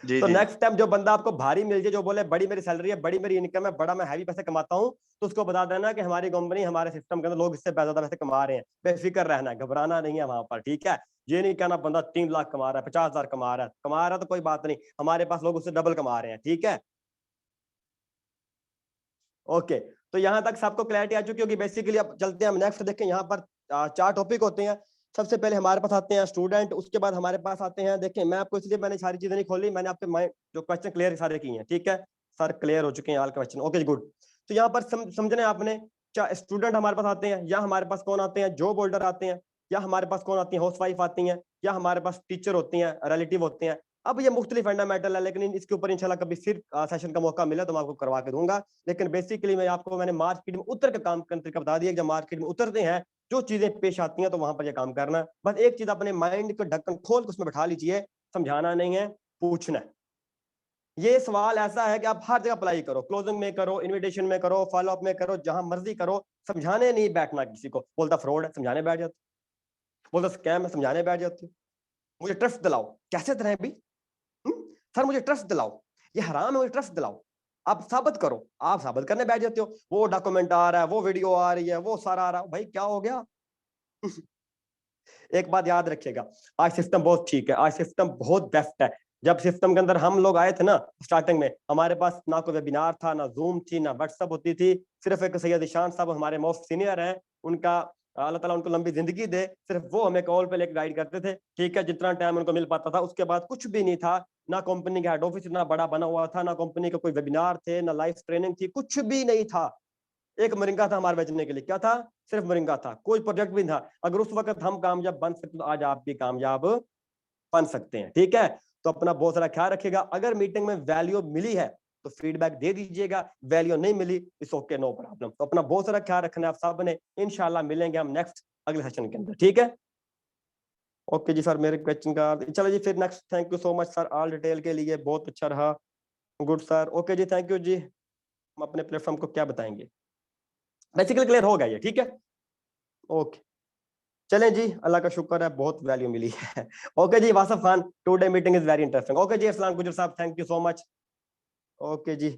जी, तो जी। नेक्स्ट टाइम जो बंदा आपको भारी मिल जाए, जो बोले बड़ी मेरी सैलरी है, बड़ी मेरी इनकम है, बड़ा मैं हैवी पैसे कमाता हूँ, तो उसको बता देना कि हमारी कंपनी, हमारे सिस्टम के अंदर लोग इससे ज्यादा पैसे कमा रहे हैं। बेफिक्र रहना है, घबराना नहीं है वहां पर, ठीक है। ये नहीं कहना बंदा 3 लाख कमा रहा है, 50,000 कमा रहा है तो कोई बात नहीं, हमारे पास लोग उससे डबल कमा रहे हैं, ठीक है। ओके, तो यहाँ तक सबको क्लैरिटी आ चुकी होगी बेसिकली। अब चलते हैं हम नेक्स्ट, देखें यहाँ पर 4 टॉपिक होते हैं। सबसे पहले हमारे पास आते हैं स्टूडेंट, उसके बाद हमारे पास आते हैं, देखें मैं आपको इसलिए मैंने सारी चीजें नहीं खोली, मैंने आपके माइंड जो क्वेश्चन क्लियर सारे किए हैं, ठीक है। सर क्लियर हो चुके हैं ऑल क्वेश्चन, ओके गुड। तो यहाँ पर समझने आपने, स्टूडेंट हमारे पास आते हैं, या हमारे पास कौन आते हैं, जॉब होल्डर आते हैं, या हमारे पास कौन आती है, हाउस वाइफ आती हैं, या हमारे पास टीचर होती हैं, रिलेटिव होते हैं। अब ये मुख्तलिफ फंडामेंटल है, लेकिन इसके ऊपर इंशाल्लाह कभी फिर सेशन का मौका मिला तो मैं आपको करवा के दूंगा। लेकिन बेसिकली मैंने मार्केट में उतर के काम करने का तरीका बता दिया। जब मार्केट में उतरते हैं, जो चीजें पेश आती हैं, तो वहां पर ये काम करना है। बस एक चीज अपने माइंड को ढक्कन खोल के उसमें बैठा लीजिए, समझाना नहीं है, पूछना है। ये सवाल ऐसा है कि आप हर जगह अप्लाई करो, क्लोजिंग में करो, इन्विटेशन में करो, फॉलो अप में करो, जहां मर्जी करो, समझाने नहीं बैठना किसी को। बोलता फ्रॉड है, समझाने बैठ जाते, बोलता स्कैम है, समझाने बैठ जाते, मुझे ट्रस्ट दिलाओ, कैसे तरह भी सर मुझे ट्रस्ट दिलाओ, ये हराम है, मुझे ट्रस्ट दिलाओ, आप साबित करो। आप साबित करने बैठ जाते हो, वो डॉक्यूमेंट आ रहा है, वो वीडियो आ रही है, वो सारा आ रहा है, भाई क्या हो गया। एक बात याद रखिएगा, आज सिस्टम बहुत ठीक है, आज सिस्टम बहुत बेस्ट है, जब सिस्टम के अंदर हम लोग आए थे ना स्टार्टिंग में, हमारे पास ना कोई वेबिनार था, ना जूम थी, ना व्हाट्सएप होती थी, सिर्फ एक सैयद ईशान साहब हमारे मोस्ट सीनियर हैं, उनका अल्लाह ताला उनको लंबी जिंदगी दे, सिर्फ वो हमें कॉल पे लेकर गाइड करते थे, ठीक है, जितना टाइम उनको मिल पाता था। उसके बाद कुछ भी नहीं था, ना कंपनी का हेड ऑफिस इतना बड़ा बना हुआ था, ना कंपनी का कोई वेबिनार थे, ना लाइव ट्रेनिंग थी, कुछ भी नहीं था। एक मोरिंगा था हमारे बेचने के लिए, क्या था? सिर्फ मोरिंगा था, कोई प्रोजेक्ट भी था। अगर उस वक्त हम कामयाब बन सकते तो आज आप भी कामयाब बन सकते हैं, ठीक है। तो अपना बहुत सारा ख्याल रखिएगा। अगर मीटिंग में वैल्यू मिली है तो फीडबैक दे दीजिएगा, वैल्यू नहीं मिली इट्स ओके, नो प्रॉब्लम। तो अपना बहुत सारा ख्याल रखना है आप सब ने। इंशाल्लाह मिलेंगे हम नेक्स्ट अगले सेशन के अंदर, ठीक है। ओके जी सर, मेरे क्वेश्चन का चलो जी फिर next. Thank you so much sir all detail के लिए, बहुत अच्छा रहा। गुड सर, ओके जी, थैंक यू जी। हम अपने प्लेटफॉर्म को क्या बताएंगे, बेसिकली क्लियर हो गया ये, ठीक है। ओके चलें जी, अल्लाह का शुक्र है बहुत वैल्यू मिली है। ओके जी Wasaf Khan, today meeting is very interesting. Okay जी अरसलान गुजर साहब, thank you so much. Okay जी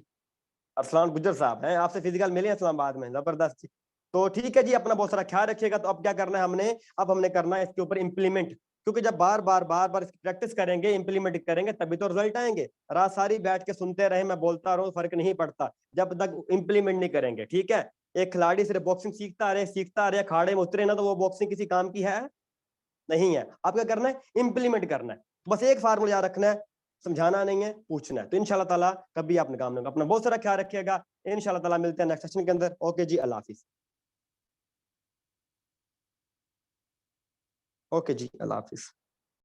अरसलान गुजर साहब हैं, आपसे फिजिकल मिले इस्लामाबाद में, जबरदस्त जी। तो ठीक है जी, अपना बहुत सारा ख्याल रखिएगा। तो अब क्या करना है हमने, अब हमने करना है इसके ऊपर इम्प्लीमेंट, क्योंकि जब बार बार इसकी प्रैक्टिस करेंगे, इंप्लीमेंट करेंगे, तभी तो रिजल्ट आएंगे। रात सारी बैठ के सुनते रहे, मैं बोलता रहूं, फर्क नहीं पड़ता जब तक इम्प्लीमेंट नहीं करेंगे, ठीक है। एक खिलाड़ी सिर्फ बॉक्सिंग सीखता रहे, अखाड़े में उतरे ना तो वो बॉक्सिंग किसी काम की है नहीं है। आप क्या करना है, इम्प्लीमेंट करना है। बस एक फार्मूला याद रखना है, समझाना नहीं है, पूछना है। तो इंशाल्लाह ताला कभी आपने काम नहीं होगा। अपना बहुत सारा ख्याल रखिएगा, इंशाल्लाह ताला मिलते हैं नेक्स्ट सेशन के अंदर। ओके जी, अल्लाह हाफिज। ओके जी, अल्लाह हाफिज।